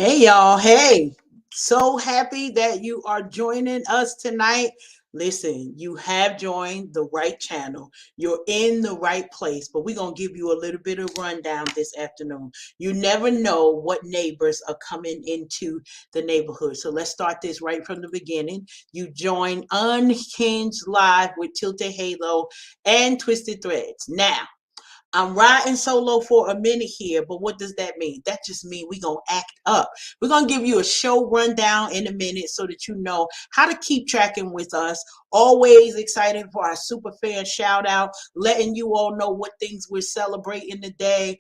Hey, y'all. Hey, so happy that you are joining us tonight. Listen, you have joined the right channel. You're in the right place, but we're going to give you a little bit of rundown this afternoon. You never know what neighbors are coming into the neighborhood. So let's start this right from the beginning. You join Unhinged Live with Tilted Halo and Twisted Threads. Now, I'm riding solo for a minute here, but what does that mean? That just means we're going to act up. We're going to give you a show rundown in a minute so that you know how to keep tracking with us. Always excited for our super fan shout out, letting you all know what things we're celebrating today.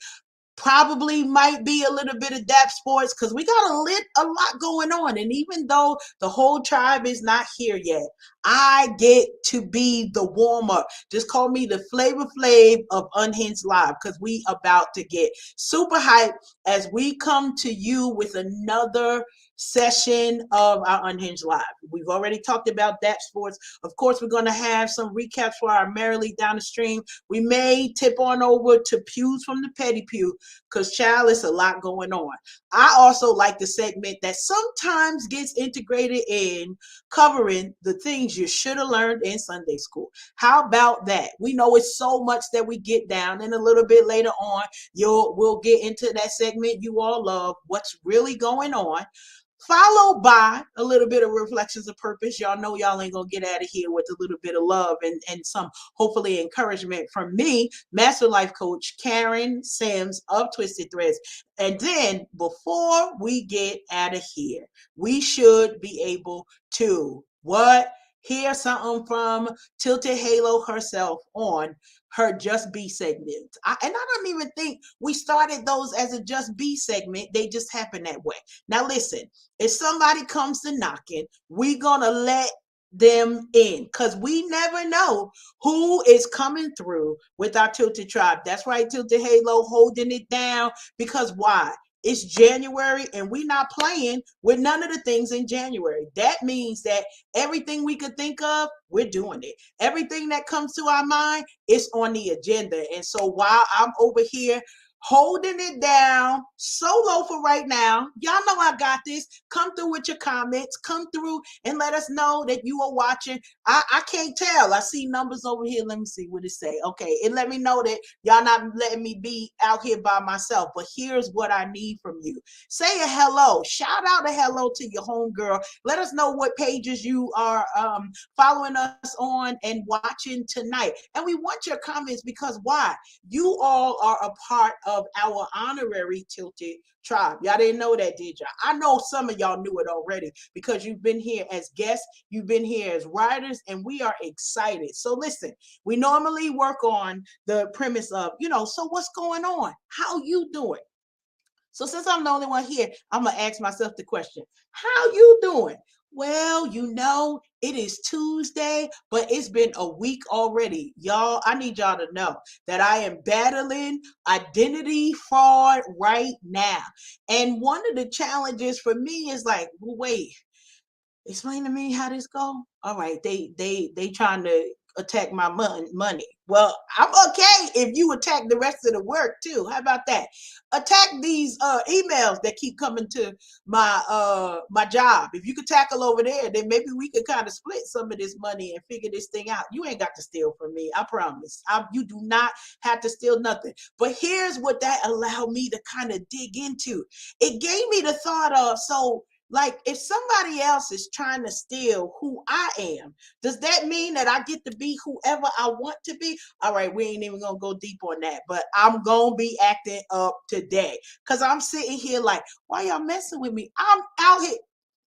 Probably might be a little bit of dap sports because we got a lot going on. And even though the whole tribe is not here yet, I get to be the warm-up. Just call me the Flavor Flav of Unhinged Live because we about to get super hyped as we come to you with another session of our Unhinged Live. We've already talked about that sports. Of course, we're going to have some recaps for our Merrily Down the Stream. We may tip on over to Pews from the Petty Pew because, child, it's a lot going on. I also like the segment that sometimes gets integrated in covering the things you should have learned in Sunday school. How about that? We know it's so much that we get down, and a little bit later on, we'll get into that segment you all love, what's really going on, followed by a little bit of reflections of purpose. Y'all know y'all ain't gonna get out of here with a little bit of love and some hopefully encouragement from me, Master Life Coach Karen Sims of Twisted Threads. And then before we get out of here, we should be able to what? Hear something from Tilted Halo herself on her Just Be segment. And I don't even think we started those as a Just Be segment. They just happened that way. Now listen, if somebody comes to knocking, we gonna let them in because we never know who is coming through with our Tilted Tribe. That's right, Tilted Halo holding it down because why? It's January and we not playing with none of the things in January. That means that everything we could think of, we're doing it. Everything that comes to our mind is on the agenda. And so while I'm over here holding it down solo for right now, y'all know I got this. Come through with your comments. Come through and let us know that you are watching. I can't tell. I see numbers over here. Let me see what it say. Okay, it let me know that y'all not letting me be out here by myself. But here's what I need from you. Say a hello. Shout out a hello to your homegirl. Let us know what pages you are following us on and watching tonight. And we want your comments because why? You all are a part of our honorary Tilted Tribe. Y'all didn't know that, did y'all? I know some of y'all knew it already because you've been here as guests, you've been here as writers, and we are excited. So listen, we normally work on the premise of, so what's going on? How you doing? So since I'm the only one here, I'm going to ask myself the question, how you doing? Well, it is Tuesday, but it's been a week already. Y'all, I need y'all to know that I am battling identity fraud right now. And one of the challenges for me is like, well, wait, explain to me how this go. All right, they trying to attack my money. Well, I'm okay if you attack the rest of the work too. How about that? Attack these emails that keep coming to my job. If you could tackle over there, then maybe we could kind of split some of this money and figure this thing out. You ain't got to steal from me. I promise. You do not have to steal nothing. But here's what that allowed me to kind of dig into. It gave me the thought of, so like, if somebody else is trying to steal who I am, does that mean that I get to be whoever I want to be? All right, we ain't even gonna go deep on that, but I'm gonna be acting up today because I'm sitting here like, why y'all messing with me? I'm out here.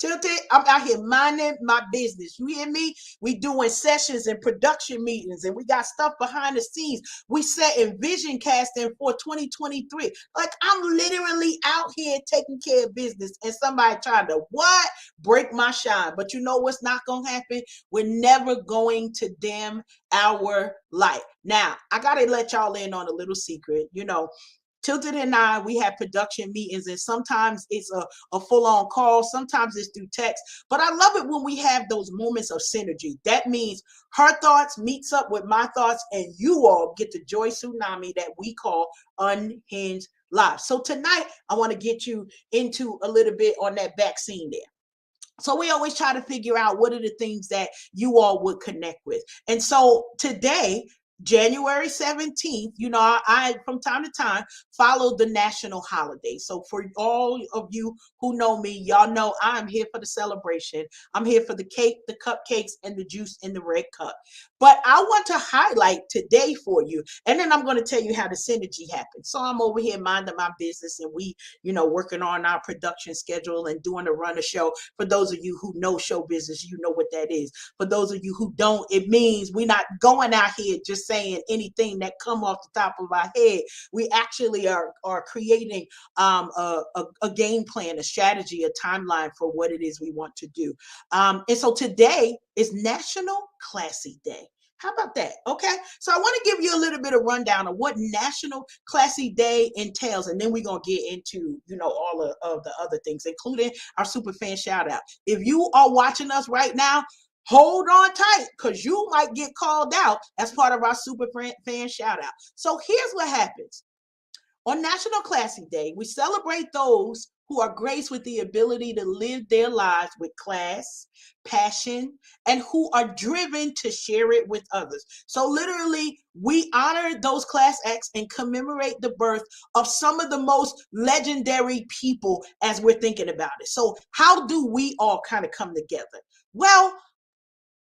Tilted, I'm out here minding my business. You hear me? We doing sessions and production meetings, and we got stuff behind the scenes. We setting vision casting for 2023. Like, I'm literally out here taking care of business, and somebody trying to what? Break my shine. But you know what's not gonna happen? We're never going to dim our light. Now, I gotta let y'all in on a little secret. Tilted and I, we have production meetings, and sometimes it's a full-on call, sometimes it's through text, but I love it when we have those moments of synergy. That means her thoughts meets up with my thoughts, and you all get the Joy Tsunami that we call Unhinged live. So tonight, I want to get you into a little bit on that vaccine there. So we always try to figure out what are the things that you all would connect with. And so today, January 17th, I from time to time follow the national holiday. So for all of you who know me, y'all know I'm here for the celebration. I'm here for the cake, the cupcakes, and the juice in the red cup. But I want to highlight today for you, and then I'm going to tell you how the synergy happens. So I'm over here minding my business, and we, working on our production schedule and doing the run of show. For those of you who know show business, you know what that is. For those of you who don't, it means we're not going out here just saying anything that come off the top of our head. We actually are creating a game plan, a strategy, a timeline for what it is we want to do. And so today is National Classy Day. How about that? Okay. So I want to give you a little bit of rundown of what National Classy Day entails. And then we're going to get into, all of the other things, including our super fan shout out. If you are watching us right now, hold on tight because you might get called out as part of our super fan shout out. So here's what happens. On National Classy Day, we celebrate those who are graced with the ability to live their lives with class, passion, and who are driven to share it with others. So literally, we honor those class acts and commemorate the birth of some of the most legendary people as we're thinking about it. So how do we all kind of come together? Well,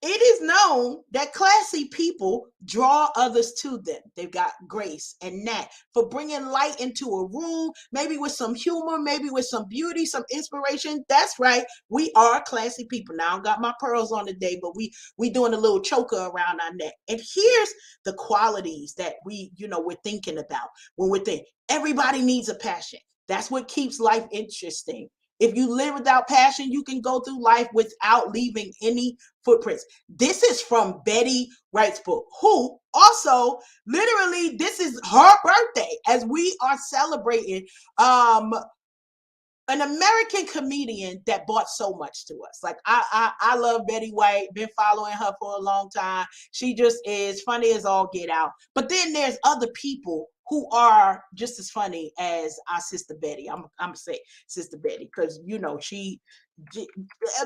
it is known that classy people draw others to them. They've got grace and knack for bringing light into a room, maybe with some humor, maybe with some beauty, some inspiration. That's right. We are classy people. Now I got my pearls on today, but we doing a little choker around our neck. And here's the qualities that we're thinking about when we think everybody needs a passion. That's what keeps life interesting. If you live without passion, you can go through life without leaving any footprints. This is from Betty Wright's book, who also literally, this is her birthday as we are celebrating an American comedian that brought so much to us. Like I love Betty White, been following her for a long time. She just is funny as all get out. But then there's other people who are just as funny as our sister Betty. I'm gonna say Sister Betty because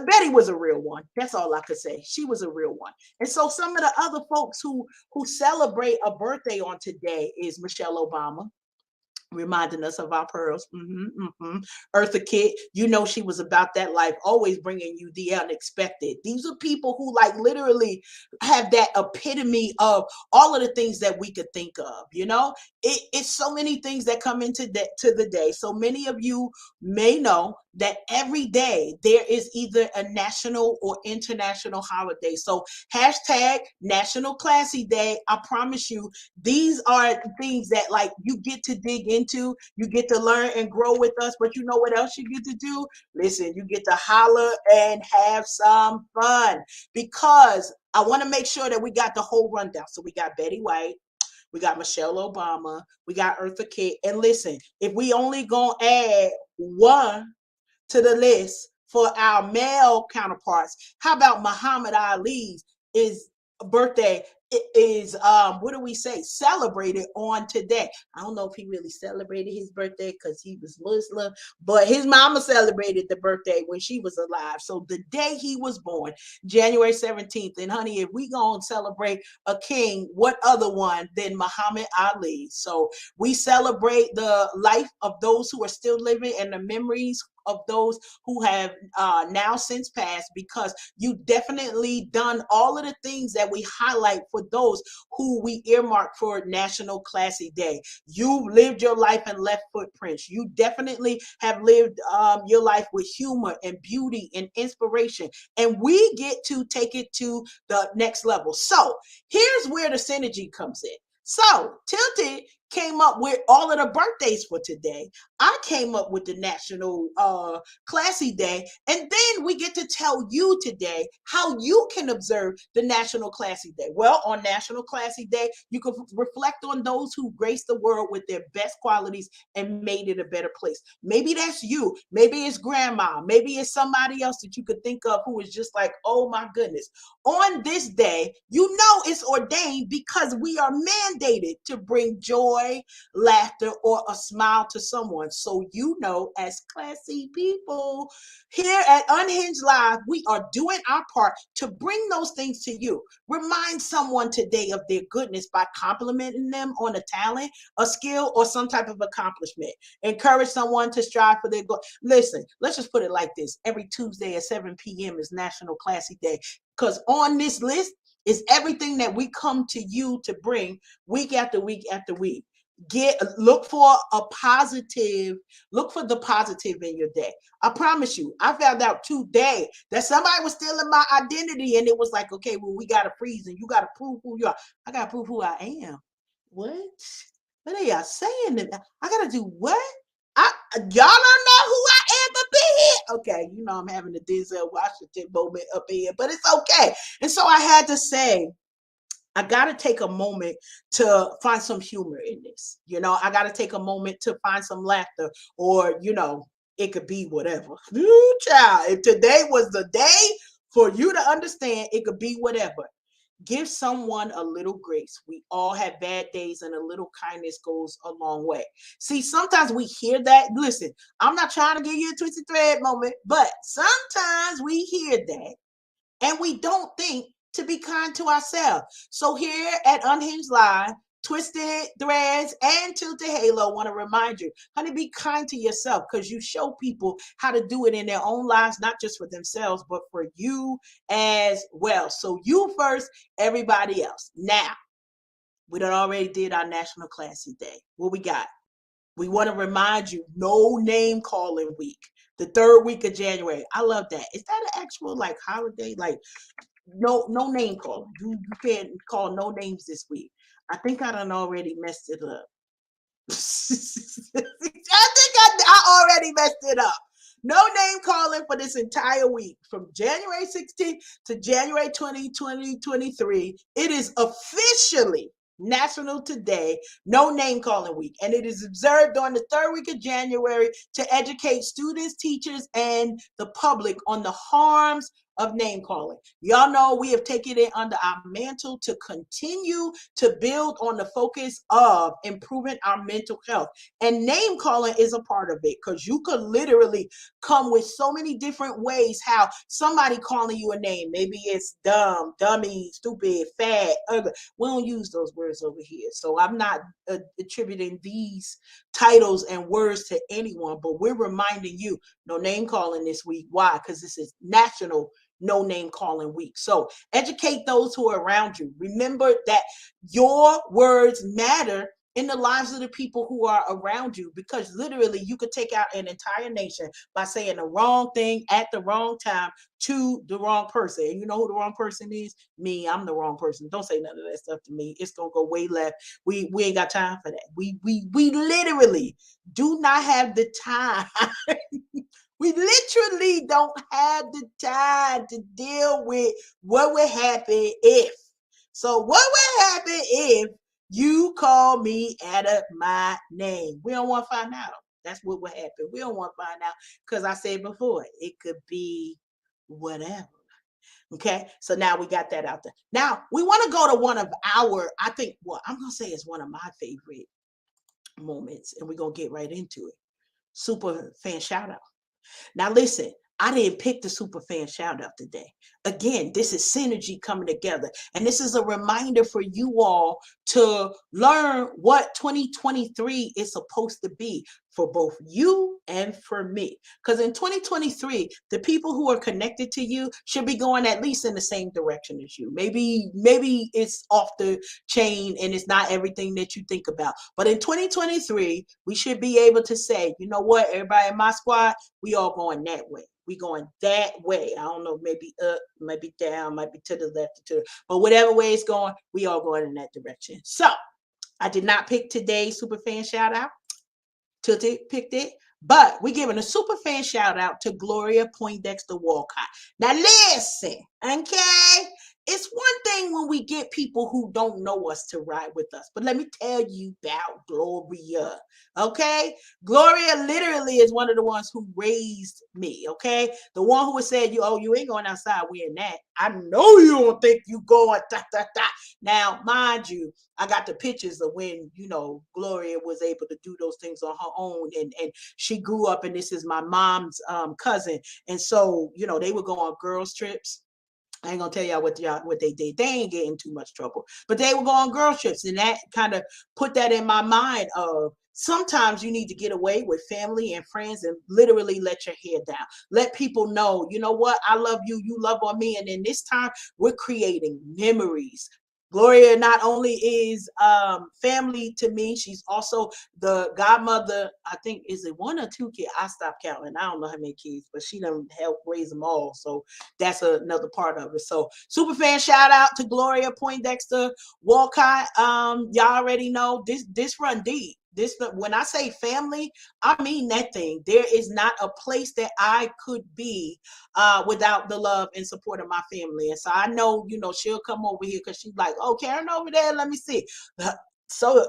Betty was a real one. That's all I could say. She was a real one. And so some of the other folks who celebrate a birthday on today is Michelle Obama, reminding us of our pearls. Eartha Kitt, she was about that life, always bringing you the unexpected. These are people who like literally have that epitome of all of the things that we could think of. It's so many things that come into to the day. So many of you may know that every day there is either a national or international holiday. So hashtag National Classy Day. I promise you, these are things that like you get to dig into, you get to learn and grow with us. But you know what else you get to do? Listen, you get to holler and have some fun, because I want to make sure that we got the whole rundown. So we got Betty White, we got Michelle Obama, we got Eartha Kitt. And listen, if we only gonna add one to the list for our male counterparts, how about Muhammad Ali's birthday is what do we say, celebrated on today? I don't know if he really celebrated his birthday because he was Muslim, but his mama celebrated the birthday when she was alive. So the day he was born, January 17th. And honey, if we gonna celebrate a king, what other one than Muhammad Ali? So we celebrate the life of those who are still living and the memories of those who have now since passed, because you definitely done all of the things that we highlight for those who we earmark for National Classy Day. You lived your life and left footprints. You definitely have lived your life with humor and beauty and inspiration, and we get to take it to the next level. So here's where the synergy comes in. So Tilted came up with all of the birthdays for today. I came up with the National Classy Day. And then we get to tell you today how you can observe the National Classy Day. Well, on National Classy Day, you can reflect on those who graced the world with their best qualities and made it a better place. Maybe that's you. Maybe it's grandma. Maybe it's somebody else that you could think of who is just like, oh my goodness. On this day, you know it's ordained because we are mandated to bring joy, laughter, or a smile to someone. So you know, as classy people here at Unhinged Live, we are doing our part to bring those things to you. Remind someone today of their goodness by complimenting them on a talent, a skill, or some type of accomplishment. Encourage someone to strive for their goal. Listen, let's just put it like this. Every Tuesday at 7 p.m. is National Classy Day. Because on this list is everything that we come to you to bring week after week after week. Look for a positive, look for the positive in your day. I promise you, I found out today that somebody was stealing my identity, and it was like, okay, well, we gotta freeze and you gotta prove who you are. I gotta prove who I am. What are y'all saying? I gotta do what? Y'all don't know who I am up in here. Okay, you know I'm having a Denzel Washington moment up in here, but it's okay. And so I had to say, I got to take a moment to find some humor in this. I got to take a moment to find some laughter, or, it could be whatever. Ooh, child, if today was the day for you to understand, it could be whatever. Give someone a little grace. We all have bad days, and a little kindness goes a long way. See, sometimes we hear that. Listen, I'm not trying to give you a twisted thread moment, but sometimes we hear that and we don't think to be kind to ourselves. So here at Unhinged Live, Twisted Threads and Tilted Halo want to remind you, honey, be kind to yourself, because you show people how to do it in their own lives, not just for themselves, but for you as well. So you first, everybody else. Now, we done already did our National Classy Day. What we got? We want to remind you, no name calling week. The third week of January. I love that. Is that an actual holiday? No name calling. You can't call no names this week. I think I done already messed it up. I think I already messed it up. No name calling for this entire week from January 16th to January 20, 2023. It is officially National Today, No Name Calling Week, and it is observed on the third week of January to educate students, teachers, and the public on the harms of name calling. Y'all know we have taken it under our mantle to continue to build on the focus of improving our mental health. And name calling is a part of it, because you could literally come with so many different ways how somebody calling you a name. Maybe it's dumb, dummy, stupid, fat, ugly. We don't use those words over here. So I'm not attributing these titles and words to anyone, but we're reminding you, no name calling this week. Why? Because this is National No Name Calling Week. So educate those who are around you. Remember that your words matter in the lives of the people who are around you, because literally you could take out an entire nation by saying the wrong thing at the wrong time to the wrong person. And you know who the wrong person is? Me. I'm the wrong person. Don't say none of that stuff to me. It's gonna go way left. We ain't got time for that. We literally do not have the time. We literally don't have the time to deal with what would happen if. So what would happen if you call me out of my name? We don't want to find out. That's what would happen. We don't want to find out, because I said before, it could be whatever. Okay, so now we got that out there. Now we want to go to one of our, I think, what I'm gonna say is one of my favorite moments, and we're gonna get right into it. Super fan shout out. Now, listen, I didn't pick the super fan shout out today. Again, this is synergy coming together. And this is a reminder for you all to learn what 2023 is supposed to be for both you and for me. Because in 2023, the people who are connected to you should be going at least in the same direction as you. Maybe it's off the chain and it's not everything that you think about. But in 2023, we should be able to say, you know what, everybody in my squad, we all going that way. We going that way. I don't know, maybe up, maybe down, might be to the left, but whatever way it's going, we all going in that direction. So I did not pick today's super fan shout out. took it, picked it. But we're giving a super fan shout out to Gloria Poindexter Walcott. Now listen, okay? It's one thing when we get people who don't know us to ride with us, but let me tell you about Gloria, okay? Gloria literally is one of the ones who raised me, okay? The one who said, you ain't going outside wearing that. I know you don't think you going, da, da, da. Now, mind you, I got the pictures of when, Gloria was able to do those things on her own. And she grew up, and this is my mom's cousin. And so, they would go on girls' trips. I ain't gonna tell y'all what they did. They ain't getting too much trouble, but they would go on girl trips, and that kind of put that in my mind of sometimes you need to get away with family and friends and literally let your hair down. Let people know, you know what, I love you, you love on me, and then this time we're creating memories. Gloria not only is family to me, she's also the godmother. I think, is it one or two kids? I stopped counting. I don't know how many kids, but she done helped raise them all. So that's another part of it. So super fan shout out to Gloria Poindexter Walcott. Y'all already know this run deep. This, when I say family, I mean that thing. There is not a place that I could be without the love and support of my family. And so I know, she'll come over here because she's like, oh, Karen over there, let me see. So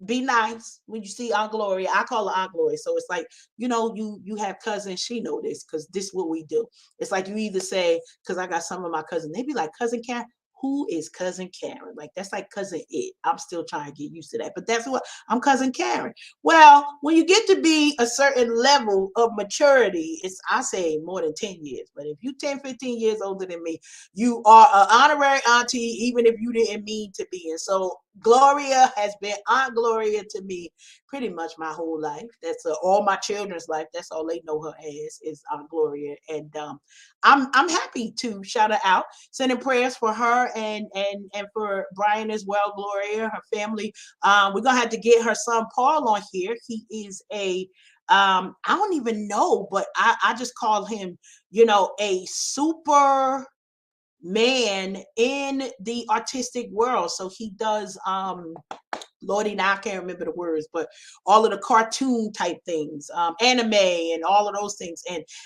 be nice when you see Aunt Gloria. I call her Aunt Gloria. So it's like, you have cousins. She know this because this is what we do. It's like you either say, because I got some of my cousins, they be like, Cousin Karen. Who is Cousin Karen? Like, that's like Cousin It. I'm still trying to get used to that. But that's what I'm, Cousin Karen. Well, when you get to be a certain level of maturity, it's, I say, more than 10 years. But if you 10, 15 years older than me, you are an honorary auntie, even if you didn't mean to be. And so Gloria has been Aunt Gloria to me pretty much my whole life. That's all my children's life. That's all they know her as, is Aunt Gloria. And I'm happy to shout her out, sending prayers for her and for Brian as well, Gloria, her family. We're gonna have to get her son Paul on here. He is I don't even know, but I just call him, a super man in the artistic world. So he does Lordy, now I can't remember the words, but all of the cartoon type things, anime and all of those things,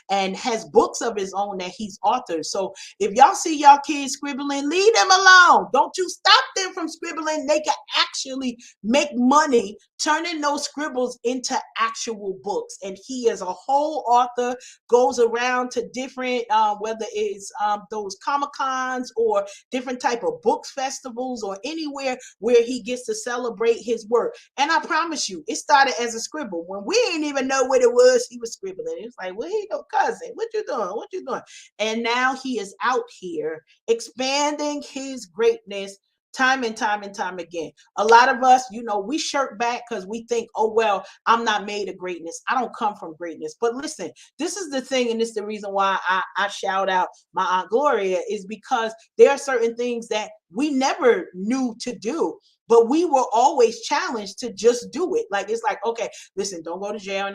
and has books of his own that he's authored. So if y'all see y'all kids scribbling, leave them alone. Don't you stop them from scribbling. They can actually make money turning those scribbles into actual books. And he is a whole author, goes around to different, whether it's those Comic-Cons or different type of books festivals or anywhere where he gets to celebrate his work. And I promise you, it started as a scribble. When we didn't even know what it was, he was scribbling. It's like, well, here you go, cousin. What you doing? What you doing? And now he is out here expanding his greatness time and time and time again. A lot of us, we shirk back because we think, oh, well, I'm not made of greatness. I don't come from greatness. But listen, this is the thing, and this is the reason why I shout out my Aunt Gloria, is because there are certain things that we never knew to do, but we were always challenged to just do it. Like, it's like, okay, listen, don't go to jail.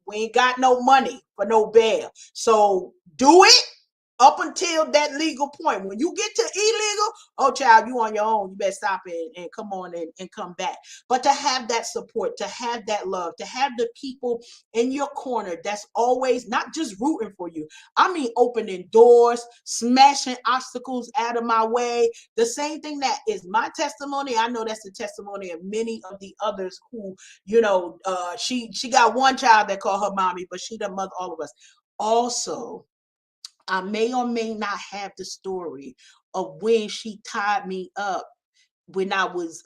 We ain't got no money for no bail. So do it up until that legal point. When you get to illegal, oh, child, you on your own. You better stop it and come on and come back. But to have that support, to have that love, to have the people in your corner that's always not just rooting for you. I mean, opening doors, smashing obstacles out of my way. The same thing that is my testimony. I know that's the testimony of many of the others who, she got one child that called her mommy, but she done mother all of us. Also, I may or may not have the story of when she tied me up when I was,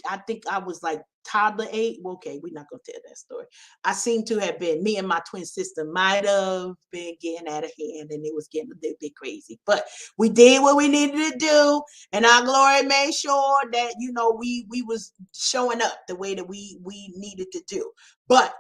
I think I was like toddler age. Okay, we're not going to tell that story. I seem to have been, me and my twin sister might have been getting out of hand, and it was getting a little bit crazy. But we did what we needed to do, and our Glory made sure that, we was showing up the way that we needed to do. But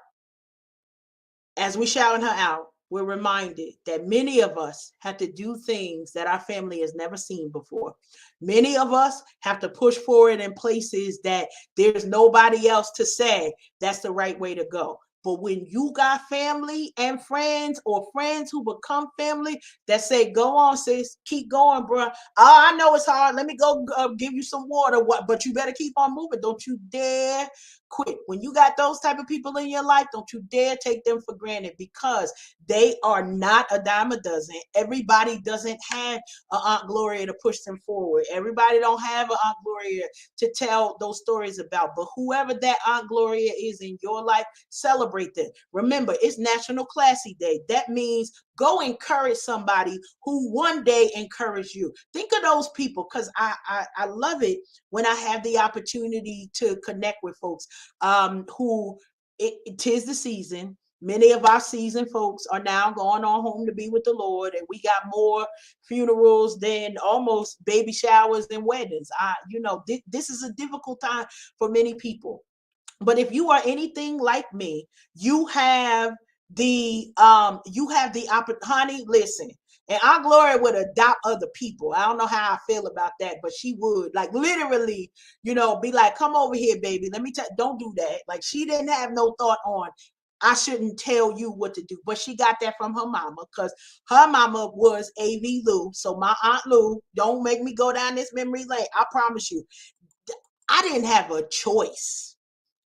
as we shouting her out, we're reminded that many of us have to do things that our family has never seen before. Many of us have to push forward in places that there's nobody else to say that's the right way to go. But when you got family and friends, or friends who become family that say, go on, sis, keep going, bro. I know it's hard. Let me go give you some water. But you better keep on moving. Don't you dare Quit. When you got those type of people in your life, don't you dare take them for granted, because they are not a dime a dozen. Everybody doesn't have a Aunt Gloria to push them forward. Everybody don't have an Aunt Gloria to tell those stories about. But whoever that Aunt Gloria is in your life, celebrate them. Remember, it's National Classy Day. That means go encourage somebody who one day encouraged you. Think of those people, because I love it when I have the opportunity to connect with folks who tis the season. Many of our seasoned folks are now going on home to be with the Lord, and we got more funerals than almost baby showers and weddings. This is a difficult time for many people. But if you are anything like me, you have the opportunity. Honey, listen. And Aunt Gloria would adopt other people. I don't know how I feel about that, but she would, like, literally, be like, come over here, baby. Let me tell. Don't do that. Like, she didn't have no thought on, I shouldn't tell you what to do. But she got that from her mama, because her mama was A.V. Lou. So my Aunt Lou, don't make me go down this memory lane. I promise you, I didn't have a choice.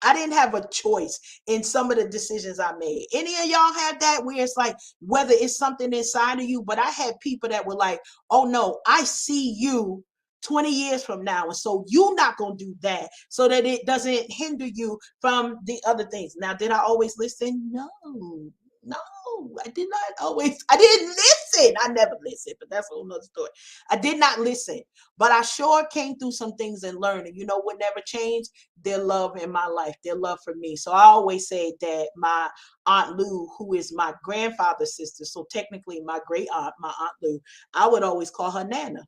I didn't have a choice in some of the decisions I made. Any of y'all have that, where it's like, whether it's something inside of you, but I had people that were like, oh no, I see you 20 years from now. And so you're not going to do that, so that it doesn't hinder you from the other things. Now, did I always listen? No, I did not always. I didn't listen. I never listened, but that's a whole nother story. I did not listen, but I sure came through some things and learned. And you know what never changed? Their love in my life, their love for me. So I always say that my Aunt Lou, who is my grandfather's sister, so technically my great aunt, my Aunt Lou, I would always call her Nana.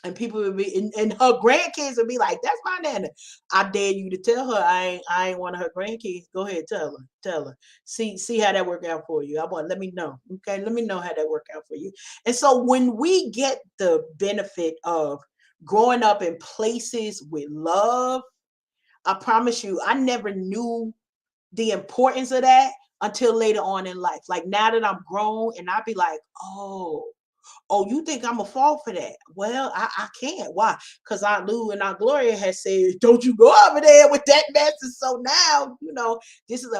And people would be, and her grandkids would be like, "That's my Nana." I dare you to tell her I ain't one of her grandkids. Go ahead, tell her. See how that work out for you. Let me know. Okay, let me know how that work out for you. And so when we get the benefit of growing up in places with love, I promise you, I never knew the importance of that until later on in life. Like, now that I'm grown, and I be like, oh, you think I'm gonna fall for that? Well, I can't. Why? Because Aunt Lou and Aunt Gloria has said, don't you go over there with that mess. And so now, this is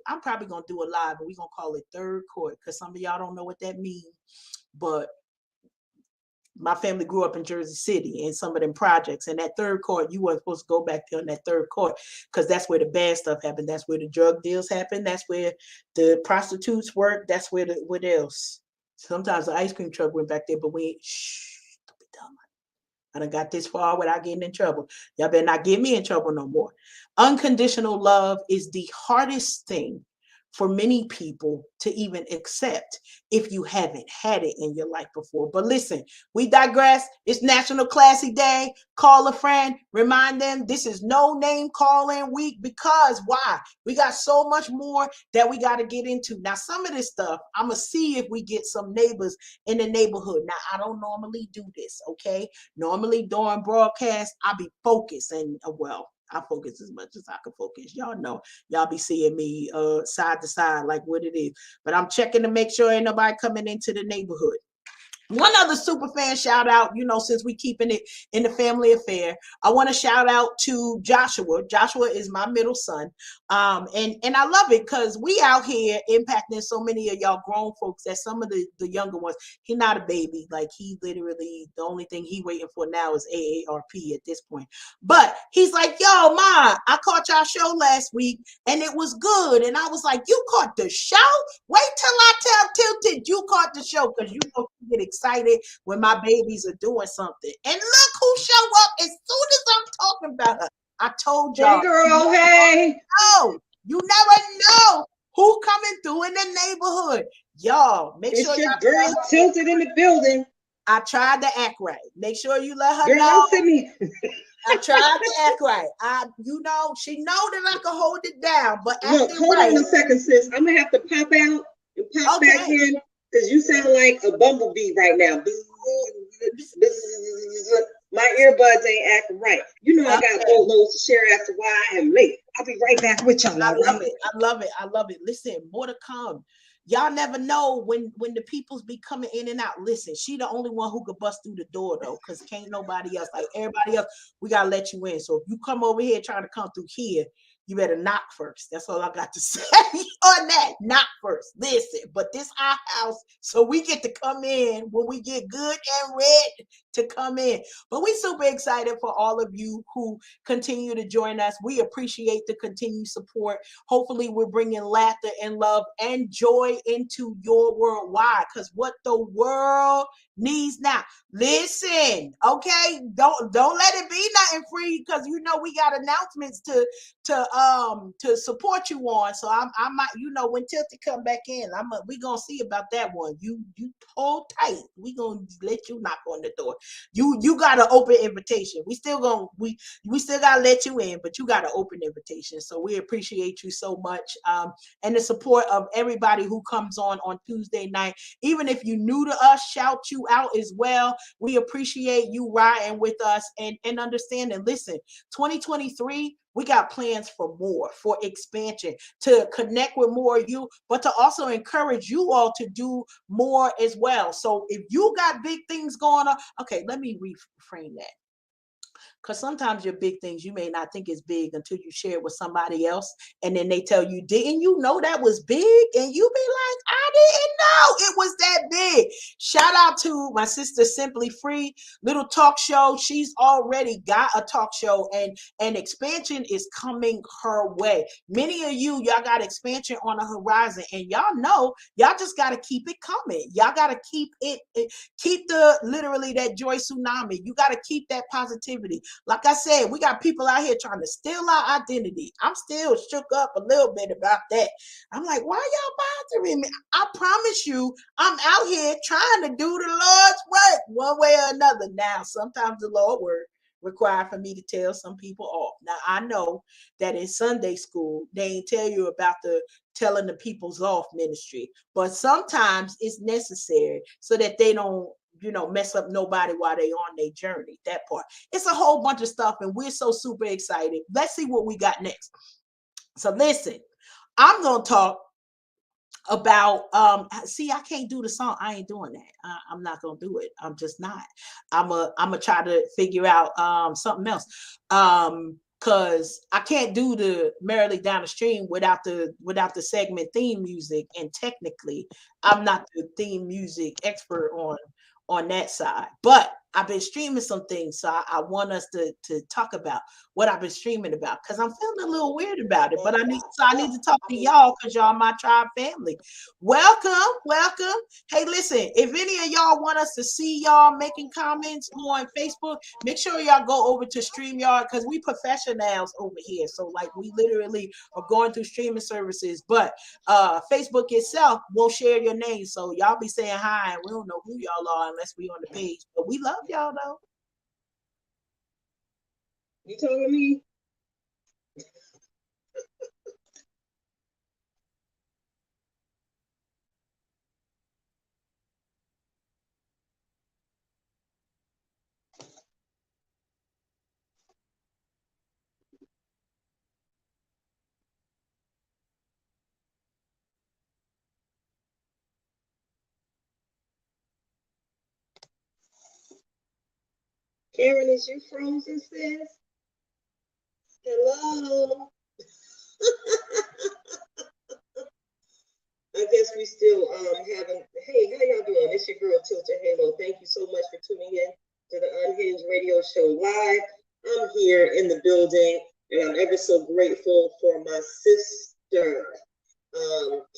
I'm probably gonna do a live, and we're gonna call it third court, because some of y'all don't know what that means. But my family grew up in Jersey City, in some of them projects, and that third court, you weren't supposed to go back there on that third court, because that's where the bad stuff happened. That's where the drug deals happen. That's where the prostitutes work. That's where what else? Sometimes the ice cream truck went back there, but we don't be dumb. I done got this far without getting in trouble. Y'all better not get me in trouble no more. Unconditional love is the hardest thing for many people to even accept if you haven't had it in your life before. But listen, we digress. It's National Classy Day. Call a friend. Remind them this is no name calling week, because why? We got so much more that we got to get into. Now, some of this stuff, I'm going to see if we get some neighbors in the neighborhood. Now, I don't normally do this, okay? Normally during broadcast, I'll be focused, and I focus as much as I can focus. Y'all know, y'all be seeing me side to side like what it is. But I'm checking to make sure ain't nobody coming into the neighborhood. One other super fan shout out, since we keeping it in the family affair, I want to shout out to Joshua. Joshua is my middle son. And I love it, because we out here impacting so many of y'all grown folks that some of the younger ones, he not a baby. Like, he literally, the only thing he waiting for now is AARP at this point. But he's like, yo, Ma, I caught y'all show last week and it was good. And I was like, you caught the show? Wait till I tell Tilted you caught the show, because you get excited when my babies are doing something. And look who show up as soon as I'm talking about her. I told y'all. Hey, girl, hey. You never know who coming through in the neighborhood. Y'all, make it's sure your y'all girl Tilted in the building. I tried to act right. Make sure you let her girl, know. Send me. I tried to act right. She know that I can hold it down, but look, hold right. on a second, sis. I'm gonna have to pop out and pop back in, because you sound like a bumblebee right now. My earbuds ain't acting right. I got boatloads to share as to why I am late. I'll be right back with y'all. I love it. Listen, more to come. Y'all never know when the peoples be coming in and out. Listen, she the only one who could bust through the door, though, because can't nobody else. Like everybody else, we gotta let you in. So if you come over here trying to come through here, you better knock first. That's all I got to say on that. Knock first. Listen, but this our house, so we get to come in when we get good and ready to come in. But we super excited for all of you who continue to join us. We appreciate the continued support. Hopefully, we're bringing laughter and love and joy into your world. Why? Because what the world needs now. Listen, okay, don't let it be nothing free, because you know we got announcements to support you on. So I might, you know, when Tilted come back in, we gonna see about that one. You hold tight. We gonna let you knock on the door. You got an open invitation. We still gotta let you in, but you got an open invitation. So we appreciate you so much, and the support of everybody who comes on Tuesday night. Even if you new to us, shout you out as well. We appreciate you riding with us and understanding. Listen, 2023, we got plans for more, for expansion, to connect with more of you, but to also encourage you all to do more as well. So if you got big things going on, okay, let me reframe that. Because sometimes your big things you may not think is big until you share it with somebody else, and then they tell you, didn't you know that was big? And you be like, I didn't know it was that big. Shout out to my sister Simply Free, little talk show. She's already got a talk show, and expansion is coming her way. Many of y'all got expansion on the horizon, and y'all know y'all just got to keep it coming. Y'all got to keep keep literally that joy tsunami. You got to keep that positivity. Like I said, we got people out here trying to steal our identity. I'm still shook up a little bit about that. I'm like, why y'all bothering me? I promise you, I'm out here trying to do the Lord's work one way or another. Now, sometimes the Lord work require for me to tell some people off. Now, I know that in Sunday school, they ain't tell you about the telling the people's off ministry, but sometimes it's necessary so that they don't, you know, mess up nobody while they on their journey. That part. It's a whole bunch of stuff, and we're so super excited. Let's see what we got next. So listen, I'm gonna talk about see, I can't do the song. I ain't doing that. I'm not gonna do it. I'm just not. I'm try to figure out something else, because I can't do the Merrily Down the Stream without the segment theme music, and technically I'm not the theme music expert on that side, but I've been streaming some things, so I want us to talk about what I've been streaming about, because I'm feeling a little weird about it. But I need to talk to y'all, because y'all my tribe family. Welcome. Hey, listen, if any of y'all want us to see y'all making comments on Facebook, make sure y'all go over to StreamYard, because we professionals over here. So like, we literally are going through streaming services, but Facebook itself won't share your name, so y'all be saying hi, and we don't know who y'all are unless we on the page. But we love y'all though. You talking to me? Karen, is you frozen, sis? Hello. I guess we still haven't. Hey, how y'all doing? It's your girl Tilted Halo. Thank you so much for tuning in to the Unhinged Radio Show live. I'm here in the building, and I'm ever so grateful for my sister,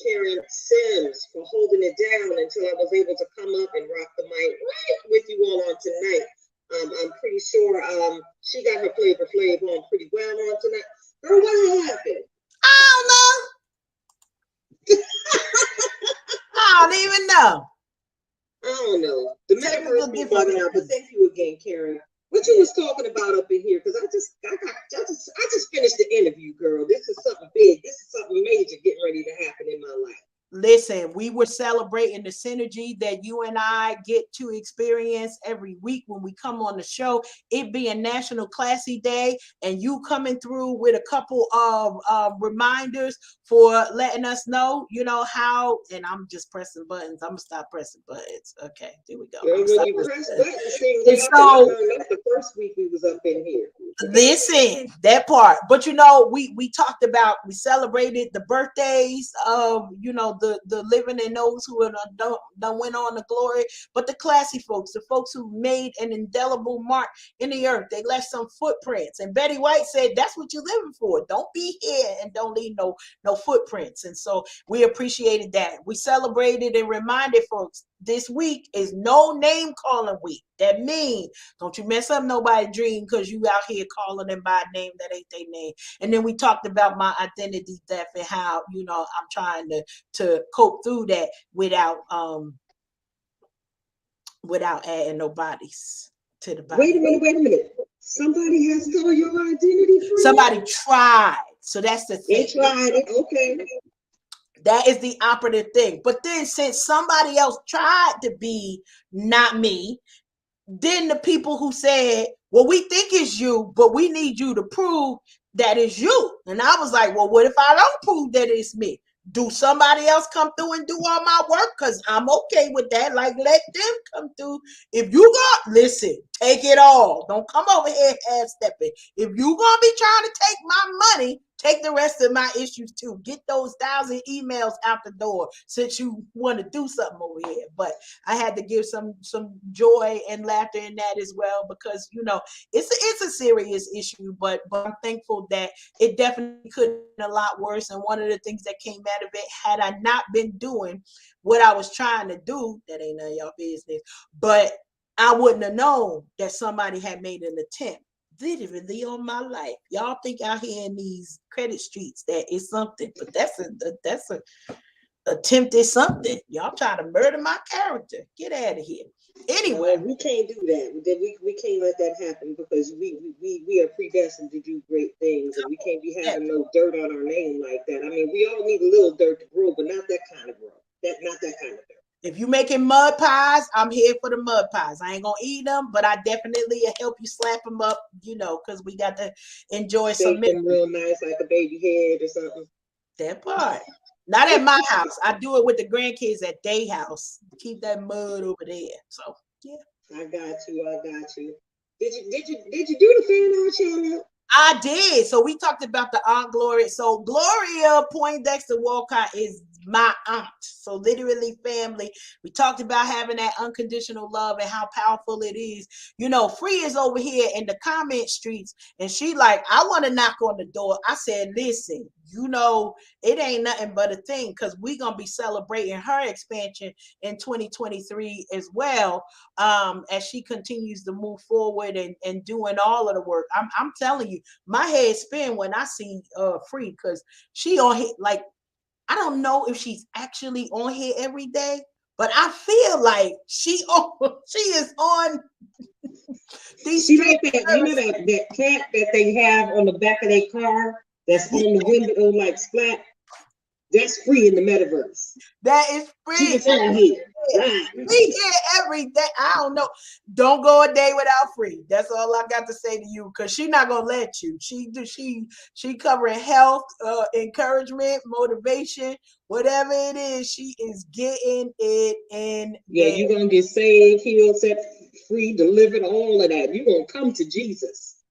Karen Sims, for holding it down until I was able to come up and rock the mic right with you all on tonight. I'm pretty sure she got her Flavor Flav on pretty well on tonight. Girl, what happened? I don't know. I don't even know. I don't know. The metaverse be bugging out, but thank you again, Karen. What you was talking about up in here? Because I just finished the interview, girl. This is something big. This is something major getting ready to happen in my life. Listen, we were celebrating the synergy that you and I get to experience every week when we come on the show. It being National Classy Day, and you coming through with a couple of reminders for letting us know, you know, how. And I'm just pressing buttons. I'm gonna stop pressing buttons. Okay, there we go. Well, when you press buttons, that's the first week we was up in here. Listen, that part. But you know, we talked about, we celebrated the birthdays of, you know, the living and those who have done went on to glory. But the classy folks, the folks who made an indelible mark in the earth, they left some footprints. And Betty White said, "That's what you're living for. Don't be here and don't leave no footprints." And so we appreciated that. We celebrated and reminded folks this week is no name calling week. That means don't you mess up nobody's dream because you out here calling them by a name that ain't their name. And then we talked about my identity theft and how, you know, I'm trying to cope through that without adding no bodies to the body. Wait a minute. Somebody has stole your identity from you? Somebody tried. So that's the thing. They tried it. Okay. That is the operative thing. But then since somebody else tried to be not me, then the people who said, "Well, we think it's you, but we need you to prove that it's you." And I was like, "Well, what if I don't prove that it's me? Do somebody else come through and do all my work? Because I'm okay with that. Like, let them come through. If you got, listen, take it all. Don't come over here half stepping. If you gonna be trying to take my money, take the rest of my issues too. Get those 1,000 emails out the door since you want to do something over here." But I had to give some joy and laughter in that as well, because you know it's a serious issue. But I'm thankful that it definitely could have been a lot worse. And one of the things that came out of it, had I not been doing what I was trying to do, that ain't none of y'all business, but I wouldn't have known that somebody had made an attempt literally on my life. Y'all think out here in these credit streets that is something, but that's a attempted something. Y'all trying to murder my character. Get out of here. Anyway, we can't do that. We can't let that happen, because we are predestined to do great things, and we can't be having no dirt on our name like that. I mean, we all need a little dirt to grow, but not that kind of grow. Not that kind of dirt. If you making mud pies, I'm here for the mud pies. I ain't gonna eat them, but I definitely help you slap them up, you know, because we got to enjoy some. Make them real nice, like a baby head or something. That part. Not at my house. I do it with the grandkids at their house. Keep that mud over there. So yeah. I got you. Did you do the fan art shout out? I did. So we talked about the Aunt Gloria. So Gloria Poindexter Walcott is my aunt. So literally family. We talked about having that unconditional love and how powerful it is. You know, Free is over here in the comment streets, and she like, "I want to knock on the door." I said, "Listen, you know, it ain't nothing but a thing, because we're gonna be celebrating her expansion in 2023 as well, as she continues to move forward and doing all of the work." I'm telling you, my head spin when I see Free, because she on here, like, I don't know if she's actually on here every day, but I feel like she is on these. She like that, you know, that cat that they have on the back of their car that's on the window like splat. That's Free in the metaverse. That is Free. She was on here. Right. Free here every day. I don't know. Don't go a day without Free. That's all I got to say to you, because she's not gonna let you. She covering health, encouragement, motivation, whatever it is. She is getting it in. Yeah, you're gonna get saved, healed, set free, delivered, all of that. You're gonna come to Jesus.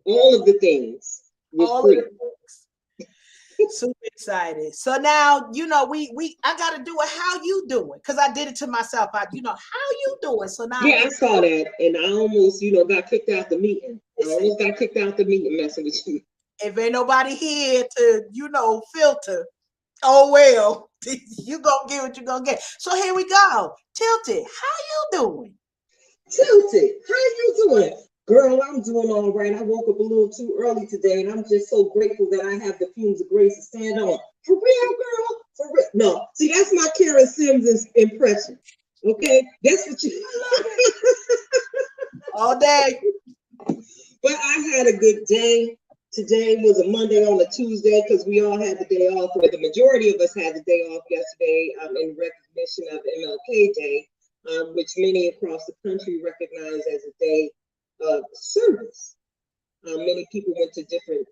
All of the things with all Free. Of the things. Super excited. So now, you know, I gotta do it. How you doing? Because I did it to myself. How you doing? So now, yeah, I saw that, and I almost, got kicked out the meeting. I almost got kicked out the meeting messing with you. If ain't nobody here to, filter, oh well, you gonna get what you gonna get. So here we go. Tilted, how you doing? Tilted, how you doing? Girl, I'm doing all right. I woke up a little too early today, and I'm just so grateful that I have the fumes of grace to stand on. For real, girl? For real? No. See, that's my Karen Sims impression. Okay? That's what you... all day. But I had a good day. Today was a Monday on a Tuesday, because we all had the day off, or the majority of us had the day off yesterday, in recognition of MLK Day, which many across the country recognize as a day of service. Many people went to different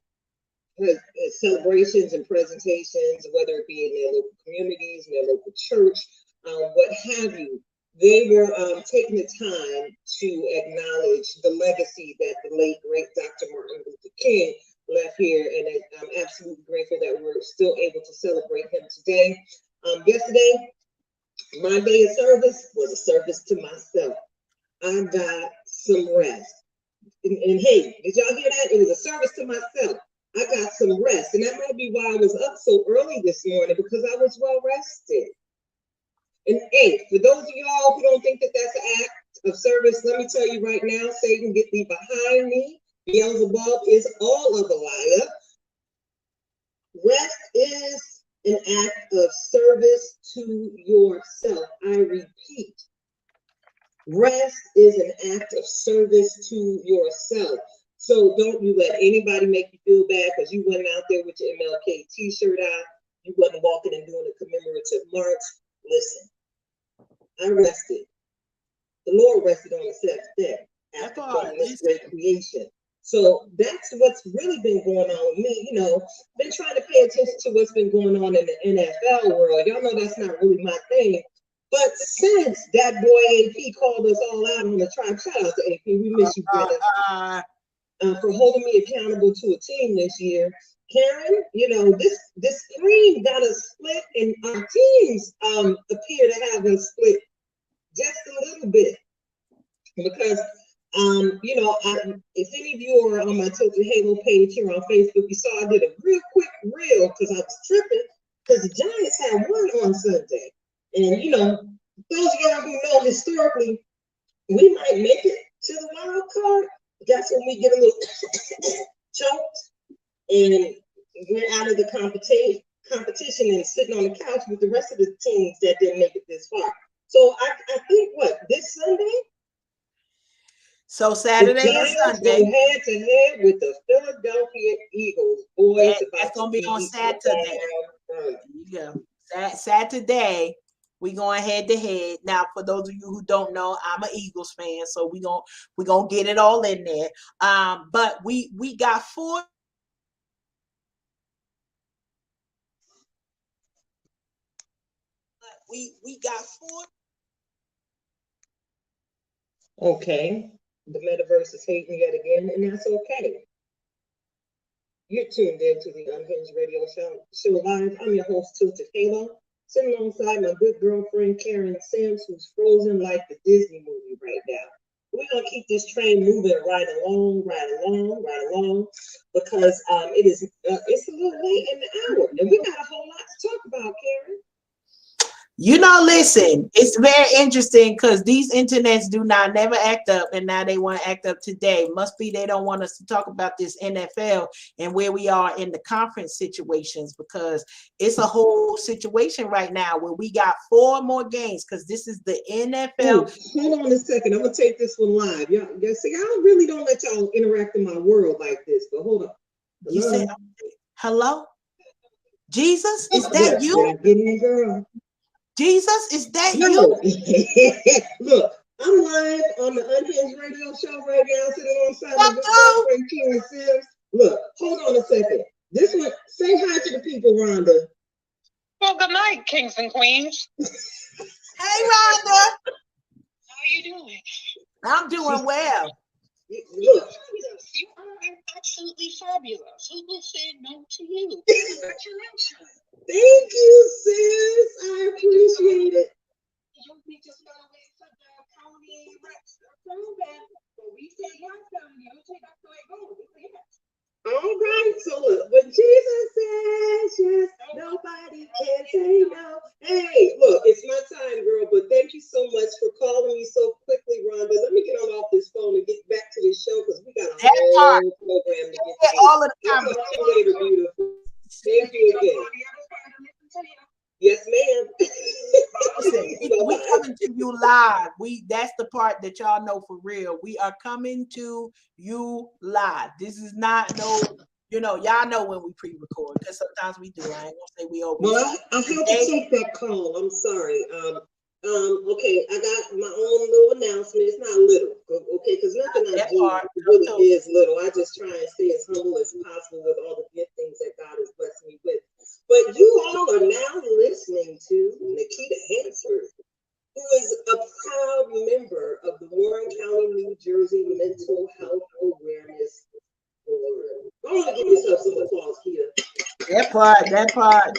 celebrations and presentations, whether it be in their local communities, in their local church, what have you. they were taking the time to acknowledge the legacy that the late, great Dr. Martin Luther King left here. And I'm absolutely grateful that we're still able to celebrate him today. Yesterday, my day of service was a service to myself. I got some rest. And hey, did y'all hear that? It was a service to myself. I got some rest. And that might be why I was up so early this morning, because I was well rested. And hey, for those of y'all who don't think that that's an act of service, let me tell you right now, Satan, get thee behind me. Beelzebub is all of a liar. Rest is an act of service to yourself. I repeat, rest is an act of service to yourself. So don't you let anybody make you feel bad because you went out there with your MLK t-shirt on. You wasn't walking and doing a commemorative march. Listen, I rested. The Lord rested on the seventh day after forming this great creation. So that's what's really been going on with me. You know, been trying to pay attention to what's been going on in the NFL world. Y'all know that's not really my thing. But since that boy AP called us all out on the tribe, shout out to AP, we miss you, brother, for holding me accountable to a team this year. Karen, you know, this screen got us split, and our teams appear to have us split just a little bit. Because you know, if any of you are on my Tilted Halo page here on Facebook, you saw I did a real quick reel because I was tripping because the Giants had won on Sunday. And you know, those of y'all who know historically, we might make it to the wild card. That's when we get a little choked and we're out of the competition and sitting on the couch with the rest of the teams that didn't make it this far. So I think this Sunday. So Saturday and Sunday, go head to head with the Philadelphia Eagles. Boys, that's gonna be on Saturday. Yeah, Saturday we going head to head. Now, for those of you who don't know, I'm an Eagles fan, so we gonna get it all in there. But we got 4. We got 4. Okay. The metaverse is hating yet again, and that's okay. You're tuned in to the Unhinged Radio Show Live. I'm your host, Tilted Halo, sitting alongside my good girlfriend, Karen Sims, who's frozen like the Disney movie right now. We're going to keep this train moving right along, because it's a little late in the hour, and we got a whole lot to talk about, Karen. You know, listen, it's very interesting because these internets do not never act up, and now they want to act up today. Must be they don't want us to talk about this NFL and where we are in the conference situations, because it's a whole situation right now where we got 4 more games because this is the NFL. Ooh, hold on a second. I'm going to take this one live. Y'all see, I really don't let y'all interact in my world like this, but hold on. Hello? You said, hello? Jesus, is that you? Yeah, get me, girl. Jesus, is that you? Look, I'm live on the Unhinged Radio Show right now, sitting alongside my good girlfriend, Karen Sims. Look, hold on a second. This one, say hi to the people, Rhonda. Well, good night, kings and queens. Hey, Rhonda. How are you doing? I'm doing well. Look, you are absolutely fabulous. Who will say no to you? Congratulations. Thank you, sis. I appreciate it. We just got away from the county Rex program. So we say yes, you take us to it. Go. We say yes. All right. So look, when Jesus says yes, nobody can say no. Hey, look, it's my time, girl. But thank you so much for calling me so quickly, Rhonda. Let me get on off this phone and get back to this show because we got a whole program to get to. All of the time. Talk to you later, beautiful. Thank you again. Yes, ma'am. Listen, we coming to you live. That's the part that y'all know for real. We are coming to you live. This is not y'all know when we pre-record because sometimes we do. I ain't gonna say we always. Well, I have to take that call. I'm sorry. Okay, I got my own little announcement. It's not little, okay, because nothing I do really is little. I just try and stay as humble as possible with all the good things that God has blessed me with. But you all are now listening to Nikita Hansford, who is a member of the Warren County, New Jersey Mental Health Awareness Board. I want to give yourself some applause here. That part.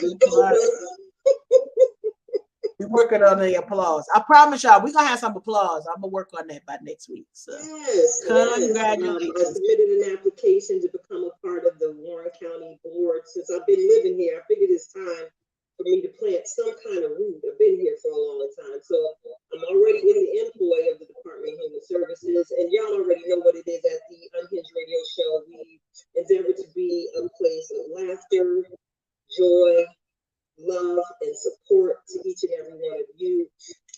We're working on the applause. I promise y'all, we're gonna have some applause. I'm gonna work on that by next week. So yes, congratulations. I submitted an application to become a part of the Warren County Board. Since I've been living here, I figured it's time for me to plant some kind of root. I've been here for a long time. So I'm already in the employ of the Department of Human Services, and y'all already know what it is at the Unhinged Radio Show. We endeavor to be a place of laughter, joy, love, and support to each and every one of you.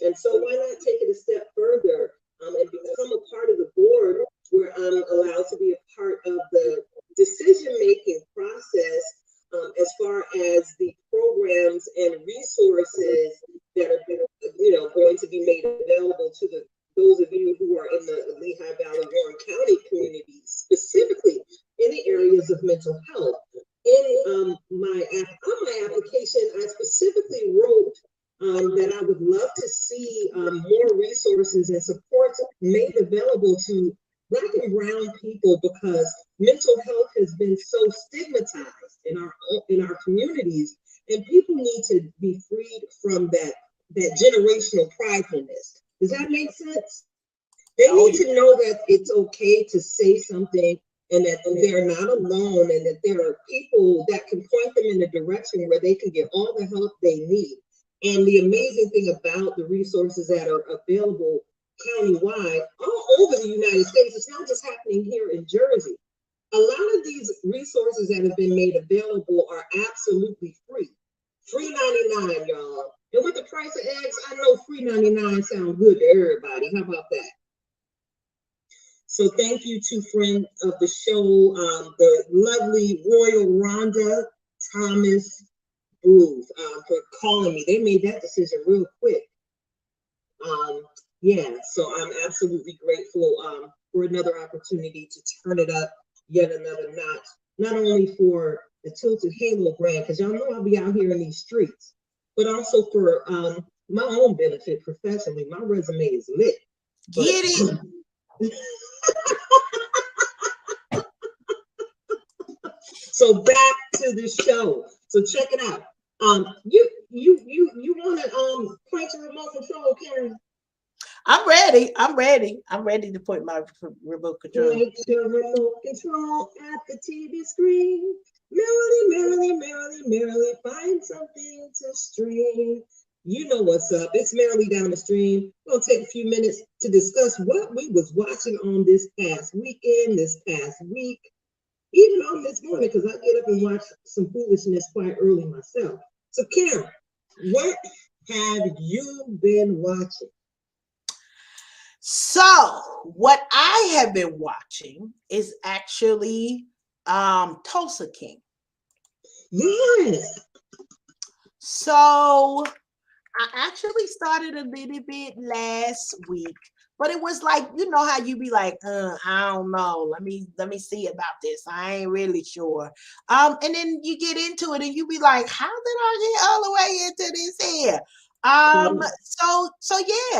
And so why not take it a step further and become a part of the board where I'm allowed to be a part of the decision-making process as far as the programs and resources that are going to be made available to those of you who are in the Lehigh Valley, Warren County community, specifically in the areas of mental health. In my application, I specifically wrote that I would love to see more resources and supports made available to Black and brown people, because mental health has been so stigmatized in our communities, and people need to be freed from that generational pridefulness. Does that make sense? They need to know that it's okay to say something, and that they're not alone, and that there are people that can point them in a direction where they can get all the help they need. And the amazing thing about the resources that are available countywide, all over the United States, it's not just happening here in Jersey. A lot of these resources that have been made available are absolutely free. Free 99, y'all. And with the price of eggs, I know free 99 sounds good to everybody. How about that? So thank you to friend of the show, the lovely Royal Rhonda Thomas Booth, for calling me. They made that decision real quick. Yeah, so I'm absolutely grateful for another opportunity to turn it up yet another notch, not only for the Tilted Halo brand, because y'all know I'll be out here in these streets, but also for my own benefit professionally. My resume is lit. Get it. So back to the show. So check it out. You want to point your remote control, Karen? I'm ready to put my remote control. Point your remote control at the TV screen. Merrily, find something to stream. You know what's up. It's Merrily down the stream. We'll take a few minutes to discuss what we was watching on this past weekend, this past week, even on this morning, because I get up and watch some foolishness quite early myself. So Karen, what have you been watching? So what I have been watching is actually Tulsa King. Yes. So I actually started a little bit last week, but it was like, you know how you be like, I don't know. Let me see about this. I ain't really sure. And then you get into it and you be like, how did I get all the way into this here?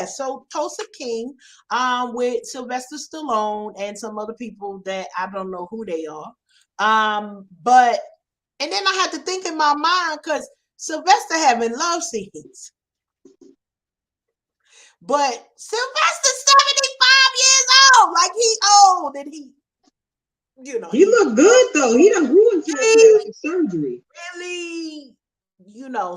So Tulsa King, with Sylvester Stallone and some other people that I don't know who they are. But and then I had to think in my mind, because Sylvester having love scenes. But Sylvester's 75 years old. Like, he old, and he looked good though. He done grew into plastic surgery. Really,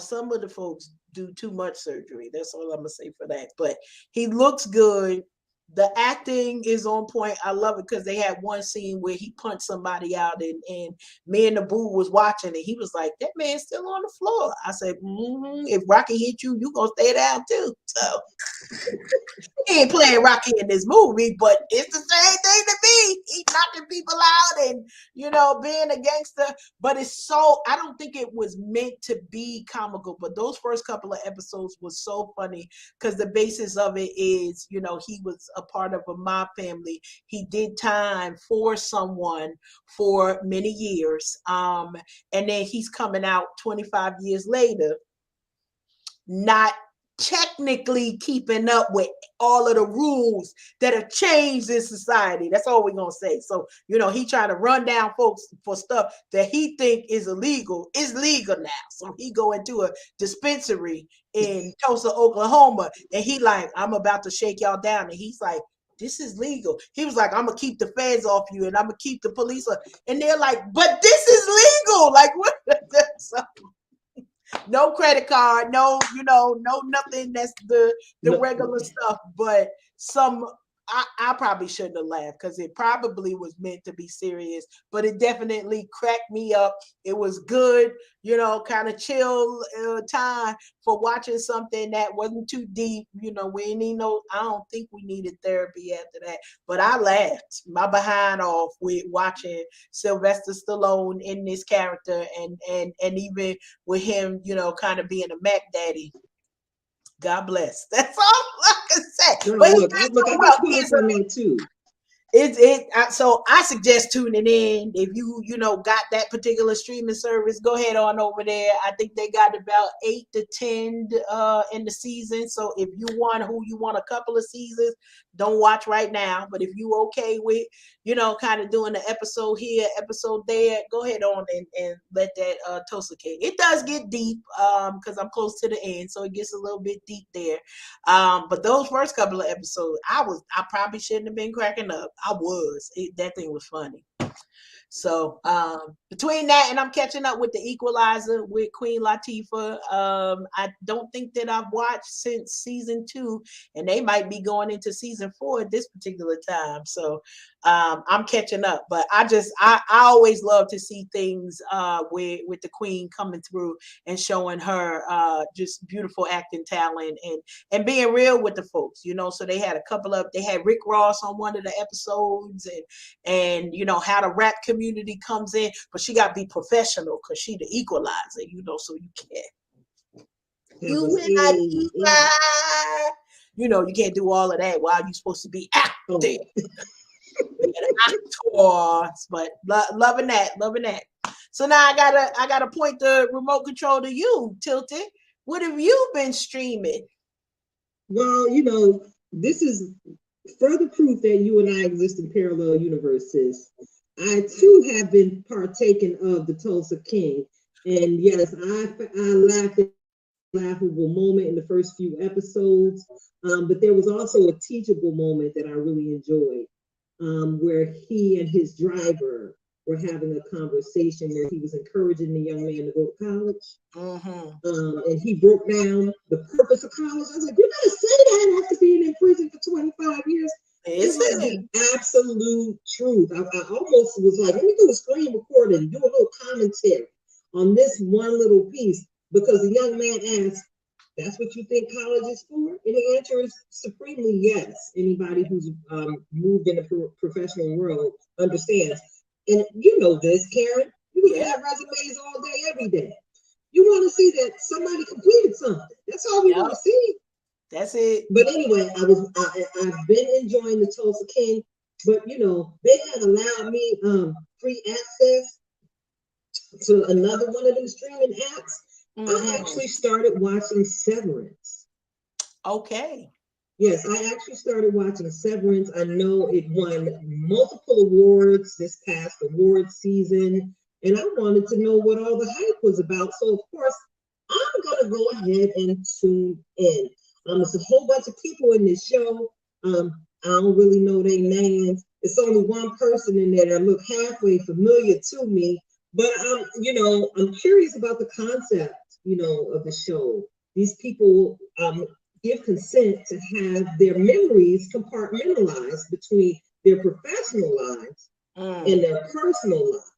some of the folks do too much surgery. That's all I'm gonna say for that. But he looks good. The acting is on point. I love it, because they had one scene where he punched somebody out, and me and the boo was watching, and he was like, that man's still on the floor. I said, if Rocky hit you, you gonna stay down too. So he ain't playing Rocky in this movie, but it's the same thing to me. He's knocking people out and, being a gangster. But I don't think it was meant to be comical, but those first couple of episodes was so funny, because the basis of it is, he was a part of a mob family. He did time for someone for many years. And then he's coming out 25 years later, not technically keeping up with all of the rules that have changed in society. That's all we're gonna say. So, he trying to run down folks for stuff that he think is illegal, is legal now. So he go into a dispensary in Tulsa, Oklahoma, and he like, I'm about to shake y'all down. And he's like, this is legal. He was like, I'm gonna keep the feds off you and I'm gonna keep the police off. And they're like, but this is legal. Like, what? So, no credit card, no, no nothing. That's the regular stuff. But I probably shouldn't have laughed because it probably was meant to be serious, but it definitely cracked me up. It was good, kind of chill time for watching something that wasn't too deep. We didn't need I don't think we needed therapy after that, but I laughed my behind off with watching Sylvester Stallone in this character and even with him, kind of being a Mac Daddy. God bless. That's all I can say. No, But he look, did look, so I well. got points on that too. So I suggest tuning in. If you got that particular streaming service, go ahead on over there. I think they got about 8 to 10 in the season. So if you want a couple of seasons, don't watch right now. But if you okay with kind of doing the episode here, episode there, go ahead on and let that Tulsa King. It does get deep because I'm close to the end, so it gets a little bit deep there. But those first couple of episodes, I probably shouldn't have been cracking up. That thing was funny. So between that and I'm catching up with The Equalizer with Queen Latifah. I don't think that I've watched since season 2, and they might be going into season 4 at this particular time. So I'm catching up. But I always love to see things with the Queen coming through and showing her just beautiful acting talent and being real with the folks. So they had they had Rick Ross on one of the episodes and how the rap community comes in, but she got to be professional because she the equalizer, so you can't. You can't do all of that while you're supposed to be acting. Actors, but loving that. So now I gotta point the remote control to you, Tilted. What have you been streaming? Well, this is further proof that you and I exist in parallel universes. I too have been partaking of the Tulsa King, and yes, I laughed at a laughable moment in the first few episodes, but there was also a teachable moment that I really enjoyed, where he and his driver were having a conversation where he was encouraging the young man to go to college. And he broke down the purpose of college. I was like, you gotta say that after being in prison for 25 years. It's like the absolute truth. I almost was like, let me do a screen recording and do a little commentary on this one little piece, because the young man asked, that's what you think college is for? And the answer is supremely yes. Anybody who's moved in the professional world understands. And you know this, Karen. You look at resumes all day, every day. You want to see that somebody completed something. That's all we want to see. That's it. But anyway, I've been enjoying the Tulsa King, but they had allowed me free access to another one of them streaming apps. I actually started watching Severance. Okay. Yes, I actually started watching Severance. I know it won multiple awards this past award season, and I wanted to know what all the hype was about. So, of course, I'm going to go ahead and tune in. There's a whole bunch of people in this show. I don't really know their names. It's only one person in there that look halfway familiar to me, but I'm curious about the concept, of the show. These people give consent to have their memories compartmentalized between their professional lives and their personal lives.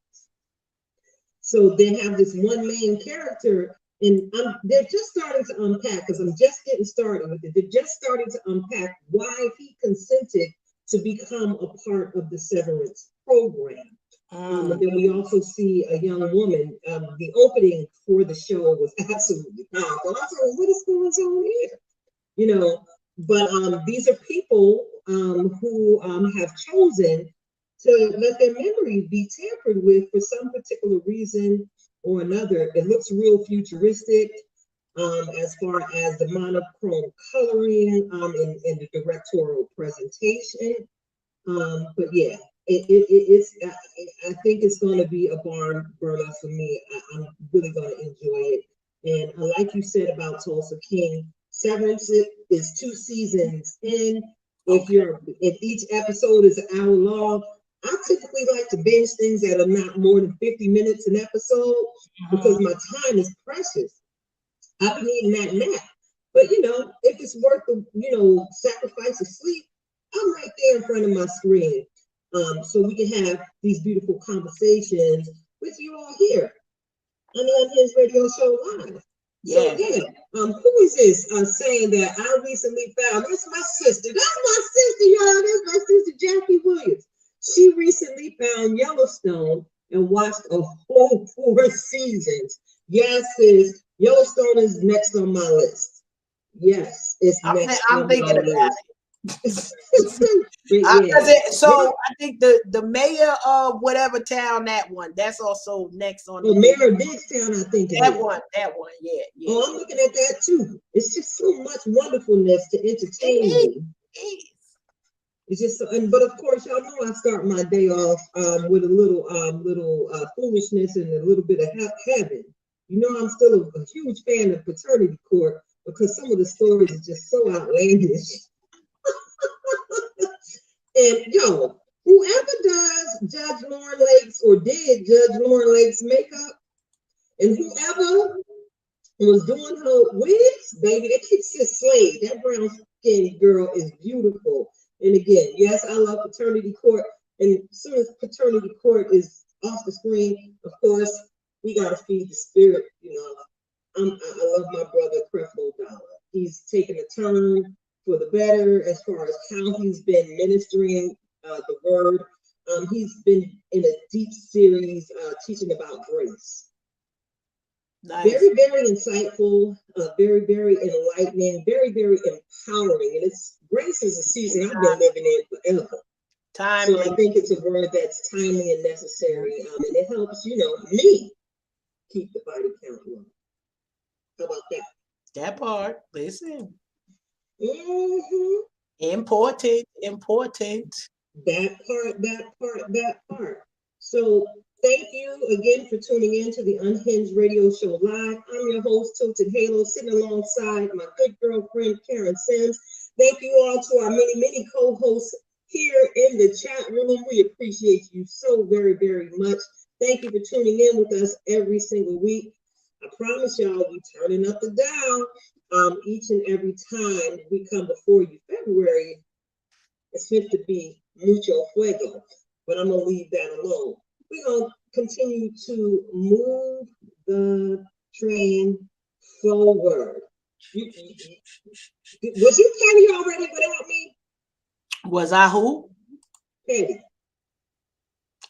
So they have this one main character, and they're just starting to unpack, because I'm just getting started with it. They're just starting to unpack why he consented to become a part of the Severance program. And then we also see a young woman. The opening for the show was absolutely powerful. I said, well, what is going on here? But these are people who have chosen to let their memory be tampered with for some particular reason or another. It looks real futuristic. as far as the monochrome coloring and the directorial presentation. But yeah, it's I think it's going to be a barn burner for me. I'm really going to enjoy it. And like you said about Tulsa King, Severance is 2 seasons in. If each episode is an hour long, I typically like to binge things that are not more than 50 minutes an episode because my time is precious. I've been needing that nap. But if it's worth the sacrifice of sleep, I'm right there in front of my screen. So we can have these beautiful conversations with you all here on the Unhinged Radio Show live. So yeah, who is this saying that I recently found? That's my sister. That's my sister, y'all. That's my sister, Jackie Williams. She recently found Yellowstone and watched a whole 4 seasons. Yes, sis, Yellowstone is next on my list. Yes, it's next on my list. So I think the mayor of whatever town that's also next on the mayor of Digstown, I think that one, yeah. Oh, I'm looking at that too. It's just so much wonderfulness to entertain me. It's just so, but of course, y'all know I start my day off with a little foolishness and a little bit of heaven. I'm still a huge fan of Paternity Court because some of the stories are just so outlandish. And whoever does Judge Lauren Lake's or did Judge Lauren Lake's makeup, and whoever was doing her wigs, baby, that kid says Slade. That brown skinned girl is beautiful. And again, yes, I love Paternity Court. And as soon as Paternity Court is off the screen, of course, we gotta feed the spirit. I love my brother Creflo Dollar. He's taken a turn for the better as far as how he's been ministering the word. He's been in a deep series teaching about grace. Nice. Very, very insightful, very, very enlightening, very, very empowering. And grace is a season I've been living in forever. So I think it's a word that's timely and necessary, and it helps, me keep the body count low. How about that? That part, listen. Important. That part. So thank you again for tuning in to the Unhinged Radio Show Live. I'm your host, Tilted Halo, sitting alongside my good girlfriend, Karen Sims. Thank you all to our many co-hosts here in the chat room. We appreciate you so very, very much. Thank you for tuning in with us every single week. I promise y'all, we turning up the dial each and every time we come before you. February is meant to be mucho fuego, but I'm going to leave that alone. We're going to continue to move the train forward. Was you petty already without me? Was I who? Petty.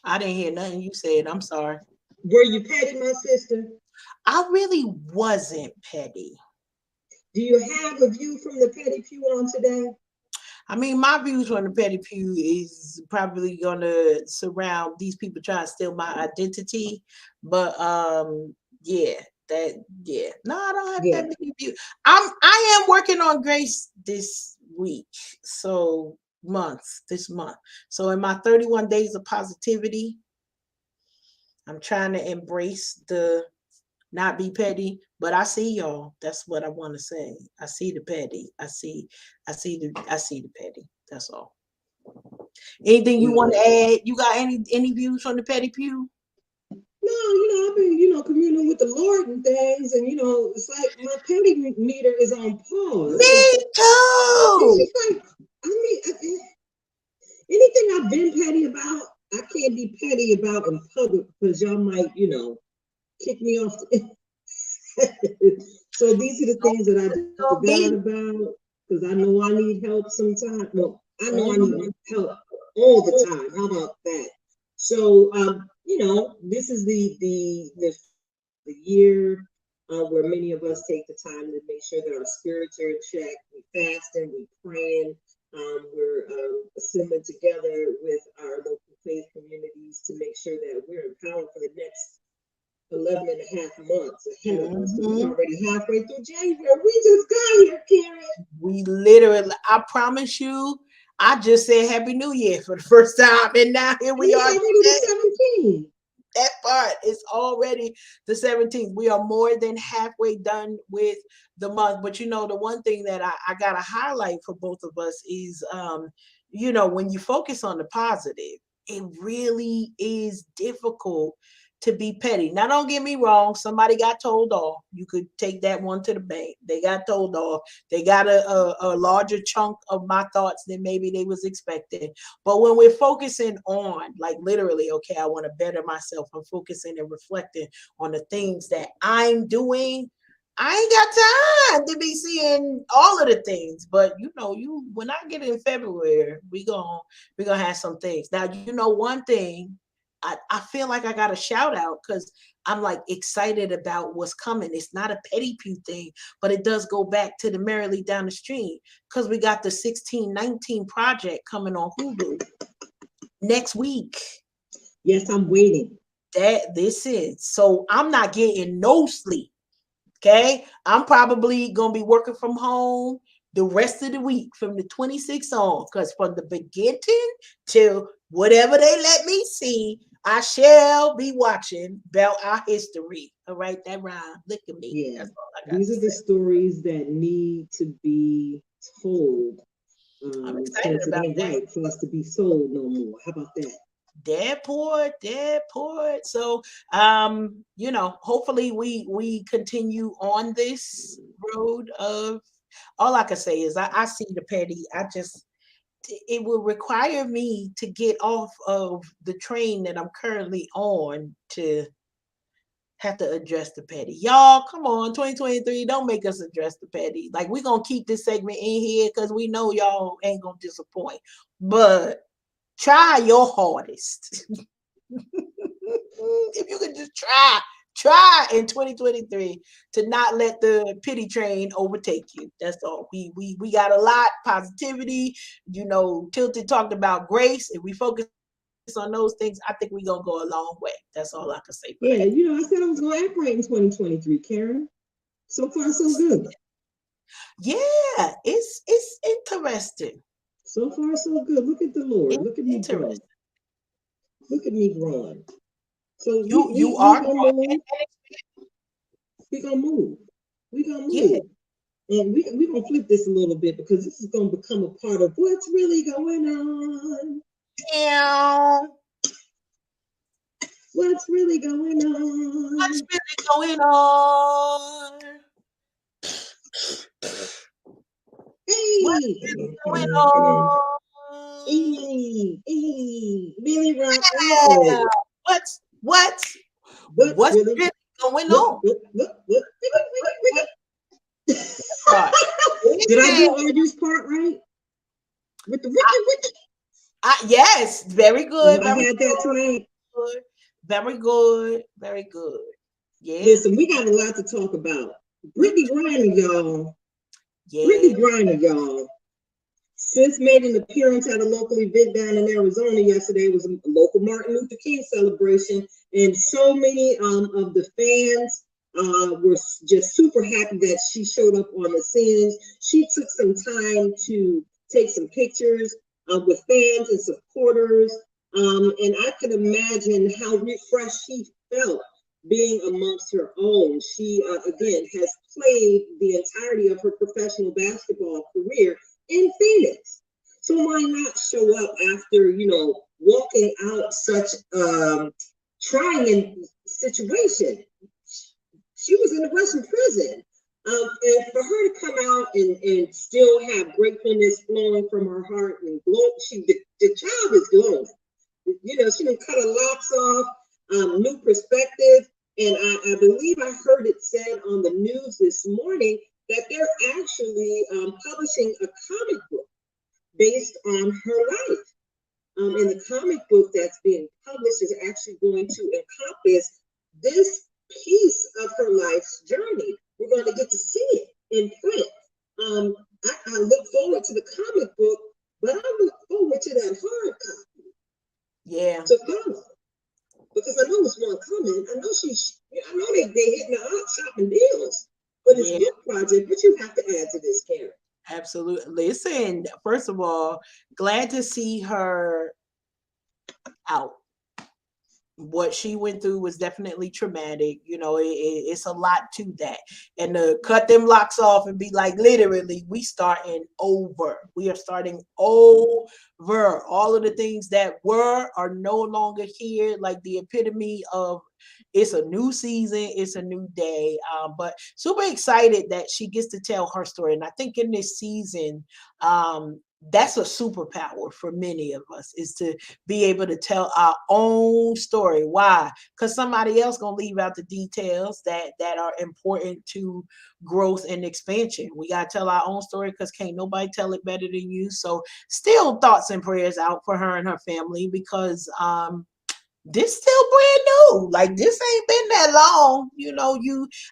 I didn't hear nothing you said. I'm sorry. Were you petty, my sister? I really wasn't petty. Do you have a view from the petty pew on today? I mean, my views on the petty pew is probably going to surround these people trying to steal my identity. But no, I don't have that many views. I am working on grace this week. So this month. So in my 31 days of positivity, I'm trying to embrace the not be petty, but I see y'all. That's what I want to say. I see the petty. I see the petty. That's all. Anything you want to add? You got any views on the petty pew? No, I've been, communing with the Lord and things, and it's like my petty meter is on pause. Me too. It's just like, anything I've been petty about, I can't be petty about in public because y'all might, kick me off. So these are the things that I forgot about because I know I need help sometimes. Well, I know I need help all the time. How about that? So, this is the year where many of us take the time to make sure that our spirits are in check. We fasting, we praying, we're assembling together with our local faith communities to make sure that we're empowered for the next 11 and a half months ahead of us. So we're Mhm. already halfway through January. We just got here, Karen. We literally, I promise you, I just said Happy New Year for the first time, and now here And we it's are already today. the 17th. That part is already the 17th. We are more than halfway done with the month. But you know, the one thing that I gotta highlight for both of us is you know, when you focus on the positive, it really is difficult to be petty. Now, don't get me wrong, somebody got told off. You could take that one to the bank. They got told off. They got a larger chunk of my thoughts than maybe they was expecting. But when we're focusing on, like literally, okay, I want to better myself, I'm focusing and reflecting on the things that I'm doing. I ain't got time to be seeing all of the things, but you know, you when I get in February, we gonna have some things. Now, you know, one thing I feel like I got a shout out because I'm like excited about what's coming. It's not a petty pew thing, but it does go back to the Merrily Down the Street because we got the 1619 project coming on Hulu next week. Yes, I'm waiting. That this is so I'm not getting no sleep. Okay, I'm probably gonna be working from home the rest of the week from the 26th on, because from the beginning to whatever they let me see, I shall be watching about our history. All right, that rhyme. Look at me. Yeah. That's all I got These to are the say. stories that need to be told. I'm excited Since it about ain't that. right for us to be sold no more. How about that? Dead port. So you know, hopefully we continue on this road of all I can say is I see the petty. I just it will require me to get off of the train that I'm currently on to have to address the petty. Y'all, come on, 2023, don't make us address the petty. Like we're gonna keep this segment in here because we know y'all ain't gonna disappoint. But try your hardest. If you could just try in 2023 to not let the pity train overtake you. That's all. We got a lot positivity. You know, Tilted talked about grace. If we focus on those things, I think we're gonna go a long way. That's all I can say for that. Yeah, I said I was going to act right in 2023, Karen. So far, so good. Yeah, it's interesting. So far, so good. Look at the Lord. It's Look at me grow. interesting. Look at me growing. So You we are gonna growing. move. We gonna move. We gonna Yeah. move. And we gonna flip this a little bit because this is gonna become a part of what's really going on. Yeah. What's really going What's on? really going on? What's Hey, come going on, come on. on? Hey, Billy Rock. Yeah. Oh, What's what's what's really really going what on? what? What part? Did I Listen, do Arju's part right? With the I, wicked. yes, very good, I very had that tonight. good, very good, very good. Yeah, Listen, we got a lot to talk about. we Brittany Griner, y'all. yeah. Brittany Griner, y'all. Since made an appearance at a local event down in Arizona yesterday, it was a local Martin Luther King celebration, and so many of the fans were just super happy that she showed up on the scenes. She took some time to take some pictures with fans and supporters, and I can imagine how refreshed she felt being amongst her own. She, again, has played the entirety of her professional basketball career in Phoenix. So why not show up after, walking out such trying situation? She was in a Russian prison. And for her to come out and still have gratefulness flowing from her heart and glow, the child is glowing. She done cut her locks off, new perspective. And I believe I heard it said on the news this morning that they're actually publishing a comic book based on her life. And the comic book that's being published is actually going to encompass this piece of her life's journey. We're going to get to see it in print. I look forward to the comic book, but I look forward to that hard copy Yeah. to follow. because I know it's one coming. I know they hitting the up shopping deals, but it's Yeah, your project. But you have to add to this, Karen. absolutely. Listen, first of all, glad to see her out. What she went through was definitely traumatic. It's a lot to that. And to cut them locks off and be like, literally, we starting over. We are starting over. All of the things that were are no longer here. Like the epitome of it's a new season, it's a new day. But super excited that she gets to tell her story. And I think in this season, that's a superpower for many of us, is to be able to tell our own story. Why? Because somebody else gonna leave out the details that are important to growth and expansion. We gotta tell our own story because can't nobody tell it better than you. So still thoughts and prayers out for her and her family, because this still brand new. Like, this ain't been that long.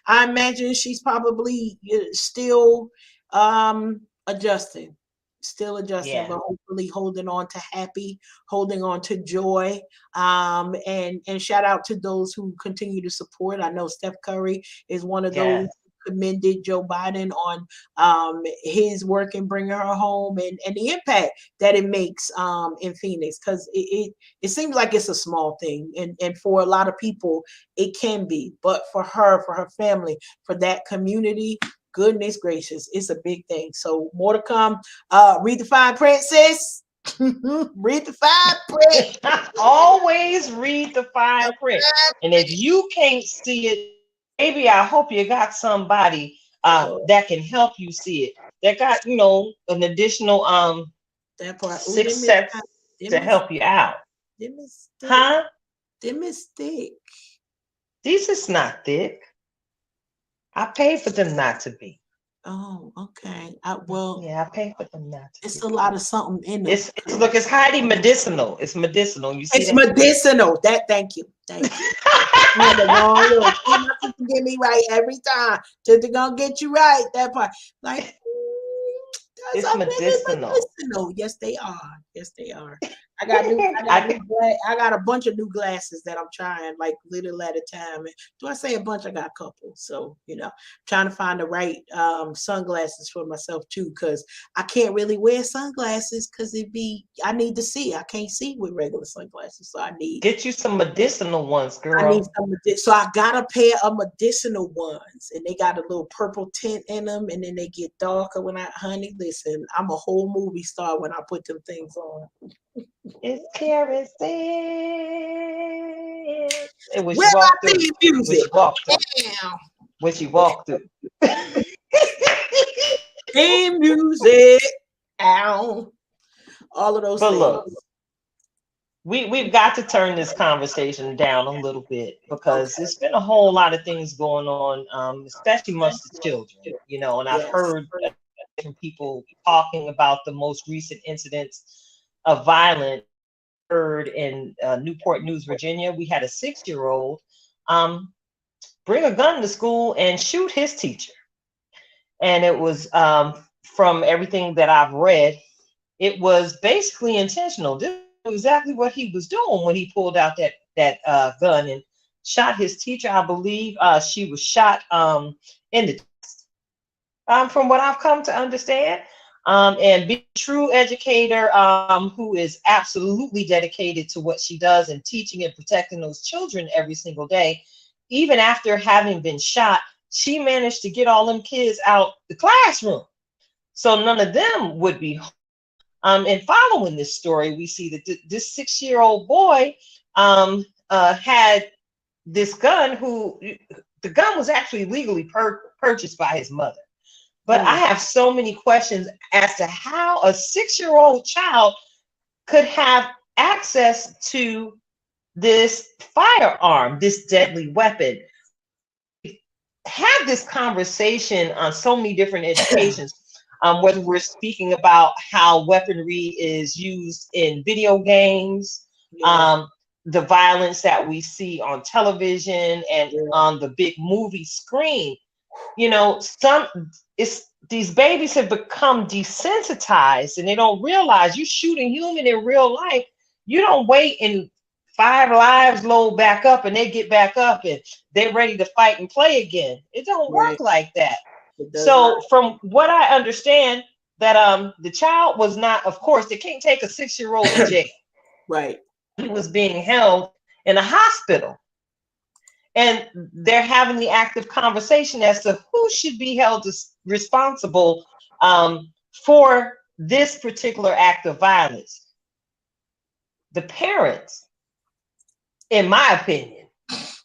I imagine she's probably still adjusting, Yeah. but hopefully holding on to happy, holding on to joy. And shout out to those who continue to support. I know Steph Curry is one of those Yes. who commended Joe Biden on his work in bringing her home, and the impact that it makes in Phoenix, because it seems like it's a small thing, and for a lot of people it can be, but for her family, for that community, goodness gracious, it's a big thing. So more to come. Read the fine print, sis. Read the fine print. Always read the fine print. And if you can't see it, maybe I hope you got somebody Oh, that can help you see it. That got, an additional that part. Oh, six sets to them is help you out. them is thick. Huh? Them is thick. These is not thick. I paid for them not to be. Oh, okay. Well, Yeah, I paid for them not to it's be. a lot of something in them. It's look, it's highly medicinal. It's medicinal. You see It's that? medicinal. Thank you. Thank you. I had the wrong look. See, my sister get me right every time. Sister gonna get you right. That part. Like, It's some women medicinal. medicinal. Yes, they are. Yes, they are. I I got a bunch of new glasses that I'm trying, like little at a time. And do I say a bunch? I got a couple. So, trying to find the right sunglasses for myself too, because I can't really wear sunglasses because I need to see. I can't see with regular sunglasses. So get you some medicinal ones, I need girl. some. So I got a pair of medicinal ones, and they got a little purple tint in them, and then they get darker when honey, listen, I'm a whole movie star when I put them things on. It's kerosene. And when Where she walked my through, theme when music? she walked through, Damn. when she walked through. Theme music. Ow. All of those But things. look, we've got to turn this conversation down a little bit because Okay. there's been a whole lot of things going on, especially amongst the children, and I've Yes. heard different people talking about the most recent incidents of violence. Heard in Newport News, Virginia, we had a 6-year-old bring a gun to school and shoot his teacher. And it was, from everything that I've read, it was basically intentional. This is exactly what he was doing when he pulled out that gun and shot his teacher. I believe she was shot in the chest, from what I've come to understand. And be a true educator, who is absolutely dedicated to what she does and teaching and protecting those children every single day. Even after having been shot, she managed to get all them kids out the classroom. So none of them would be. And following this story, we see that this 6-year-old boy had this gun. The gun was actually legally purchased by his mother. But I have so many questions as to how a 6-year-old child could have access to this firearm, this deadly weapon. Had this conversation on so many different educations, whether we're speaking about how weaponry is used in video games, Yeah. the violence that we see on television and Yeah. on the big movie screen. These babies have become desensitized and they don't realize you shoot a human in real life. You don't wait and 5 lives load back up and they get back up and they're ready to fight and play again. It don't work Right. like that. It does not. So from what I understand, that the child was not, of course, they can't take a 6-year-old to jail. Right. He was being held in a hospital. And they're having the active conversation as to who should be held responsible for this particular act of violence. The parents, in my opinion,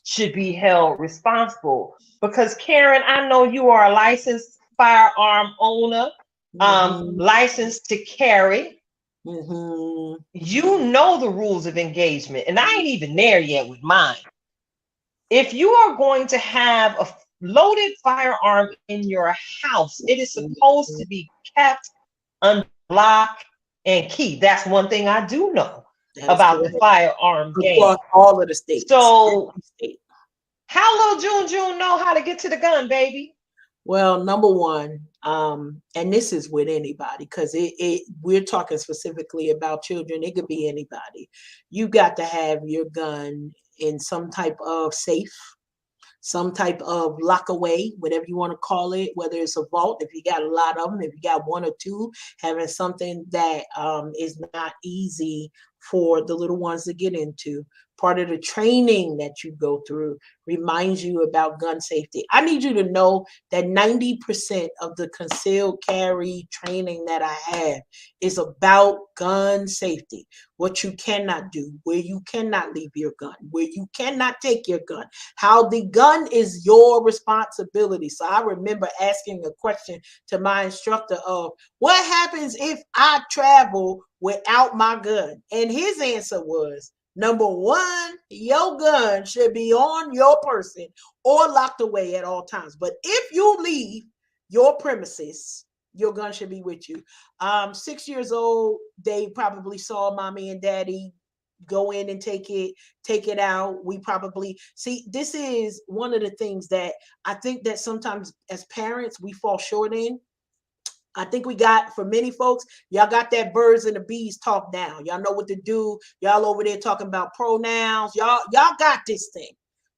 should be held responsible because, Karen, I know you are a licensed firearm owner, Mm-hmm. licensed to carry. Mm-hmm. You know the rules of engagement, and I ain't even there yet with mine. If you are going to have a loaded firearm in your house, it is supposed to be kept under lock and key. That's one thing I do know That is about the correct. firearm game. Across all of the states. So, Every state. how little June know how to get to the gun, baby? Well, number one, and this is with anybody, because we're talking specifically about children. It could be anybody. You got to have your gun in some type of safe, some type of lock away, whatever you want to call it, whether it's a vault, if you got a lot of them, if you got one or two, having something that is not easy for the little ones to get into. Part of the training that you go through reminds you about gun safety. I need you to know that 90% of the concealed carry training that I have is about gun safety. What you cannot do, where you cannot leave your gun, where you cannot take your gun, how the gun is your responsibility. So I remember asking a question to my instructor of, what happens if I travel without my gun? And his answer was, number one, your gun should be on your person or locked away at all times. But if you leave your premises, your gun should be with you. 6 years old, they probably saw mommy and daddy go in and take it out. We probably see, this is one of the things that I think that sometimes as parents we fall short in. I think we got, for many folks, y'all got that birds and the bees talk down. Y'all know what to do. Y'all over there talking about pronouns. Y'all got this thing.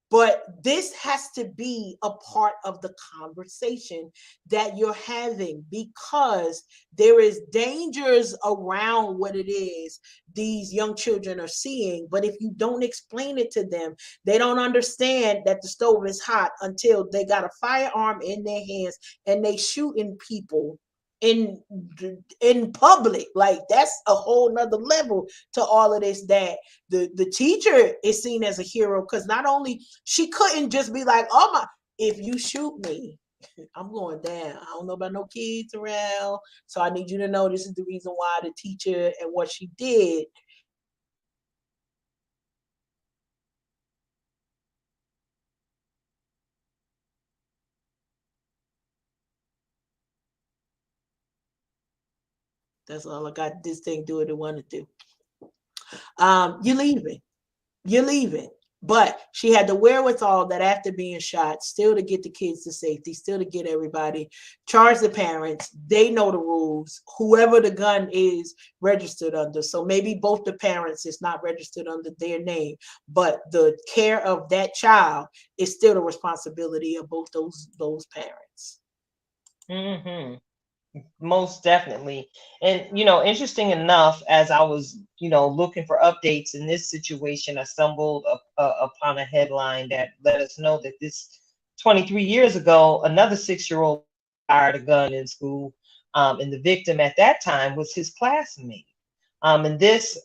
But this has to be a part of the conversation that you're having, because there is dangers around what it is these young children are seeing. But if you don't explain it to them, they don't understand that the stove is hot until they got a firearm in their hands and they shooting people in public. Like, that's a whole nother level to all of this, that the teacher is seen as a hero, because not only, she couldn't just be like, oh my, if you shoot me, I'm going down. I don't know about no kids around, so I need you to know this is the reason why the teacher and what she did. That's all I got this thing do what it want to do. You're leaving. You're leaving. But she had the wherewithal that after being shot, still to get the kids to safety, still to get everybody, charge the parents. They know the rules. Whoever the gun is registered under. So maybe both the parents is not registered under their name, but the care of that child is still the responsibility of both those parents. Mm-hmm. Most definitely. And, interesting enough, as I was, looking for updates in this situation, I stumbled upon a headline that let us know that this 23 years ago, another 6-year-old fired a gun in school. And the victim at that time was his classmate. And this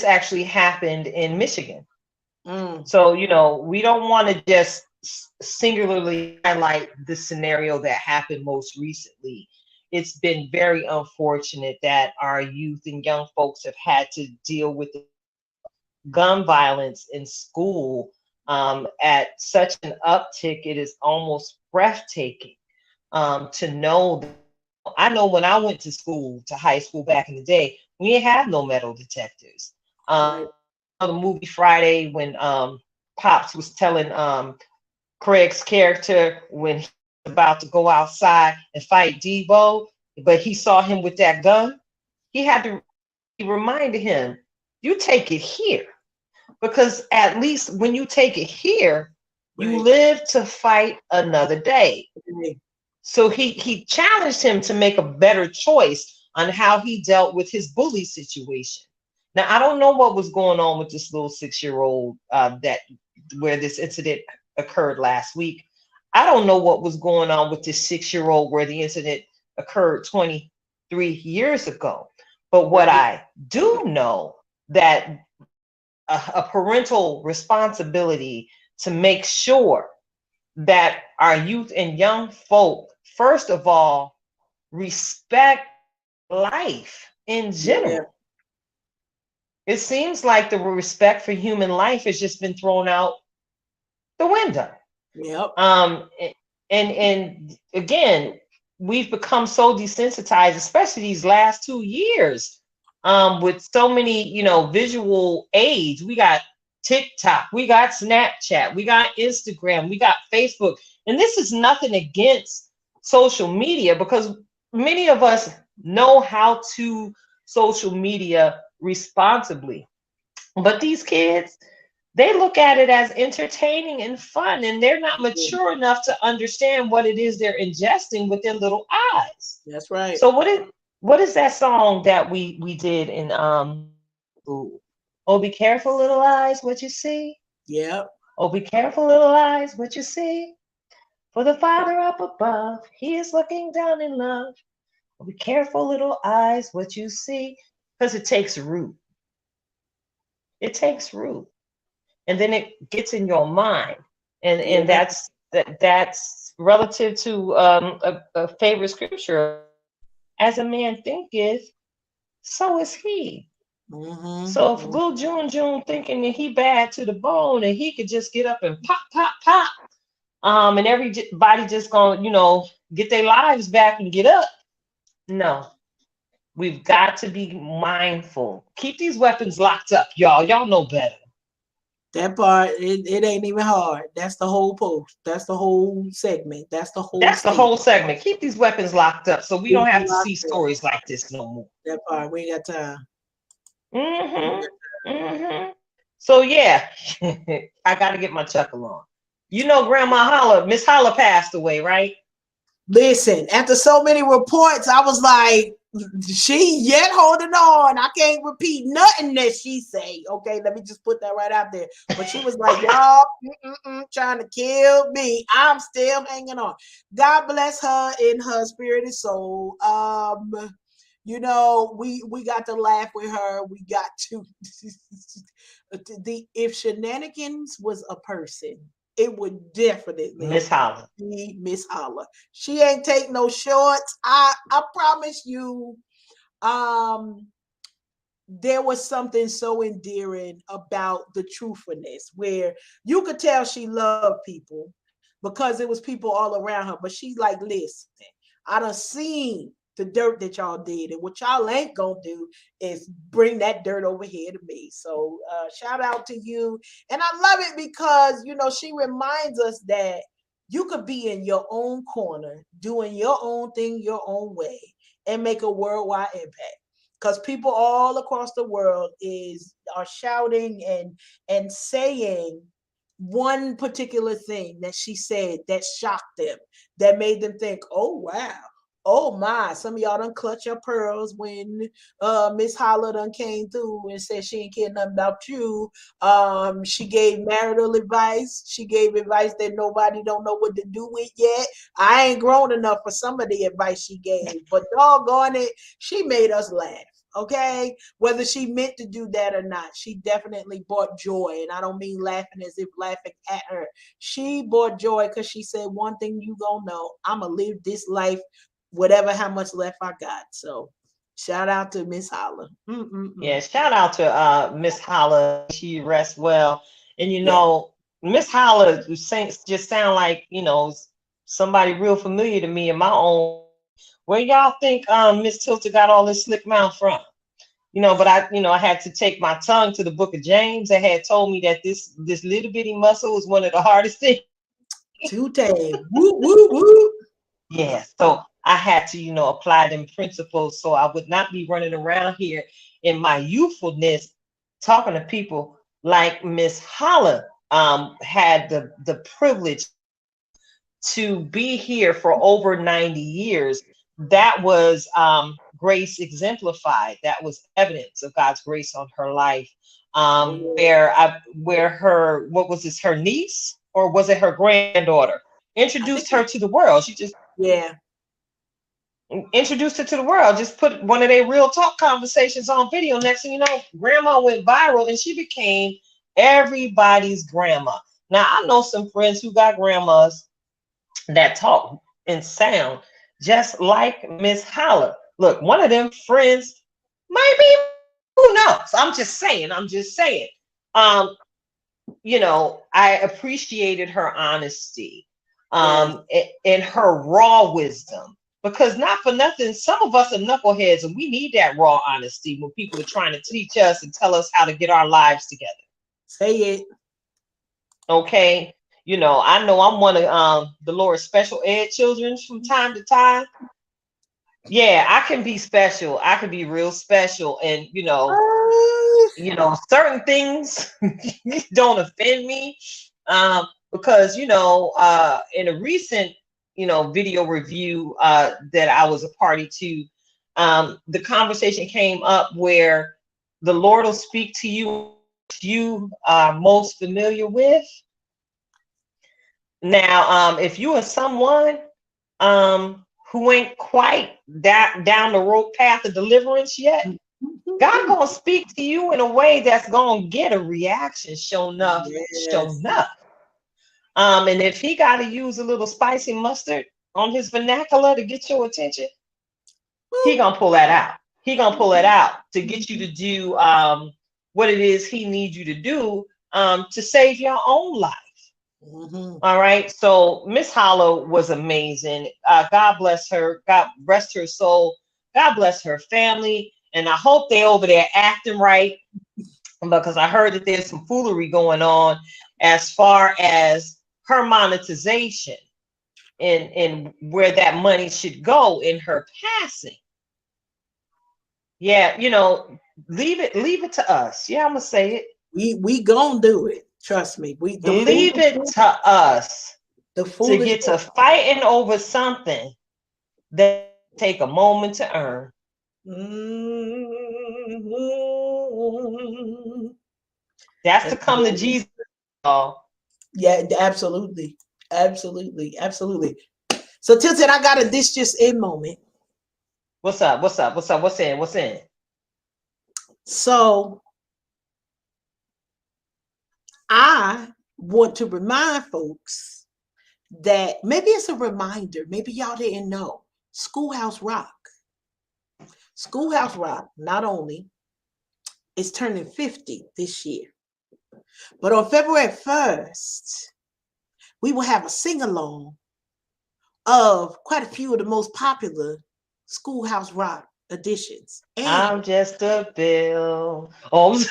actually happened in Michigan. So, we don't want to just singularly highlight the scenario that happened most recently. It's been very unfortunate that our youth and young folks have had to deal with gun violence in school at such an uptick. It is almost breathtaking to know that. I know when I went to high school back in the day, we didn't have no metal detectors. Right. The movie Friday, when Pops was telling Craig's character when he was about to go outside and fight Debo, but he saw him with that gun, he reminded him, you take it here, because at least when you take it here, you Right. live to fight another day. Right. So he challenged him to make a better choice on how he dealt with his bully situation. Now I don't know what was going on with this little 6 year old that where this incident occurred last week. I don't know what was going on with this 6 year old where the incident occurred 23 years ago. But what Right. I do know that a parental responsibility to make sure that our youth and young folk, first of all, respect life in Yeah. general. It seems like the respect for human life has just been thrown out the window. Yep. And again, we've become so desensitized, especially these last 2 years, with so many, visual aids. We got TikTok, we got Snapchat, we got Instagram, we got Facebook. And this is nothing against social media, because many of us know how to social media responsibly. But these kids, they look at it as entertaining and fun, and they're not mature enough to understand what it is they're ingesting with their little eyes. That's right. So what is that song that we did in school? Oh, be careful, little eyes, what you see. Yep. Oh, be careful, little eyes, what you see. For the Father up above, He is looking down in love. Oh, be careful, little eyes, what you see, because it takes root. It takes root, and then it gets in your mind, and Yeah. that's relative to a favorite scripture. As a man thinketh, so is he. So if Mm-hmm. little June thinking that he bad to the bone and he could just get up and pop, pop, pop, and everybody just gonna, get their lives back and get up. No, we've got to be mindful. Keep these weapons locked up, y'all. Y'all know better. That part, it ain't even hard. That's the whole post. That's the whole segment. That's the whole That's the state. whole segment. Keep these weapons locked up so we Keep don't them have to see locked up. stories like this no more. That part, we ain't got time. We ain't Mm-hmm. got- Mm-hmm. So yeah, I got to get my chuckle on. Grandma Holla, Miss Holla passed away, right? Listen, after so many reports, I was like, she yet holding on. I can't repeat nothing that she say. Okay, let me just put that right out there. But she was like, y'all trying to kill me. I'm still hanging on. God bless her in her spirit and soul. We got to laugh with her. We got to the if shenanigans was a person, it would Miss definitely Holla. be Miss Holla. She ain't take no shorts. I promise you. Um, there was something so endearing about the truthfulness where you could tell she loved people because it was people all around her. But she's like, listen, I done seen the dirt that y'all did, and what y'all ain't gonna do is bring that dirt over here to me. So shout out to you. And I love it because she reminds us that you could be in your own corner doing your own thing your own way and make a worldwide impact, because people all across the world are shouting and saying one particular thing that she said that shocked them, that made them think, oh wow, oh my, some of y'all done clutch your pearls when Miss Holla done came through and said she ain't care nothing about you. She gave marital advice. She gave advice that nobody don't know what to do with yet. I ain't grown enough for some of the advice she gave, but doggone it, she made us laugh. Okay, whether she meant to do that or not, she definitely brought joy. And I don't mean laughing as if laughing at her. She brought joy because she said, one thing you gonna know, I'ma live this life, whatever how much left I got. So shout out to Miss Holla. Yeah, shout out to Miss Holla. She rests well. And Yeah. Miss Holla just sound like, somebody real familiar to me in my own. Where y'all think Miss Tilter got all this slick mouth from? But I had to take my tongue to the book of James that had told me that this little bitty muscle is one of the hardest things. Two tame. Woo, woo, woo. Yeah. So I had to, apply them principles so I would not be running around here in my youthfulness talking to people like Miss Holla had the privilege to be here for over 90 years. That was grace exemplified. That was evidence of God's grace on her life. Where her, what was this, her niece, or was it her granddaughter, I introduced think her to the world. She just yeah. introduced her to the world, just put one of their real talk conversations on video. Next thing you know, grandma went viral and she became everybody's grandma. Now I know some friends who got grandmas that talk and sound just like Miss Holla. Look, one of them friends might be, who knows? I'm just saying. Um, I appreciated her honesty, Yes. and her raw wisdom. Because not for nothing, some of us are knuckleheads and we need that raw honesty when people are trying to teach us and tell us how to get our lives together. Say it. Okay. I know I'm one of the Lord's special ed children from time to time. Yeah, I can be special. I can be real special. And certain things don't offend me. Because in a recent video review that I was a party to, the conversation came up where the Lord will speak to you are most familiar with. Now, if you are someone who ain't quite down the road path of deliverance yet, God gonna speak to you in a way that's gonna get a reaction. Show enough, show Yes. enough. And if he got to use a little spicy mustard on his vernacular to get your attention, he gonna pull that out. He gonna pull it out to get you to do what it is he needs you to do to save your own life. Mm-hmm. All right. So Miss Hollow was amazing. God bless her. God rest her soul. God bless her family. And I hope they're over there acting right, because I heard that there's some foolery going on as far as her monetization and where that money should go in her passing. Yeah, leave it to us. Yeah, I'm gonna say it. We gonna do it. Trust me. Leave it to us the to get foolishness. to fighting over something that take a moment to earn. Mm-hmm. That's to That's come to Jesus. Y'all. yeah, absolutely. Absolutely. Absolutely. So Tilted, I got a this just in moment. What's up? What's up? What's up? What's in? What's in? So I want to remind folks that maybe it's a reminder, maybe y'all didn't know. Schoolhouse Rock. Schoolhouse Rock not only is turning 50 this year, but on February 1st, we will have a sing-along of quite a few of the most popular Schoolhouse Rock editions. And I'm just a bill. Oh, it's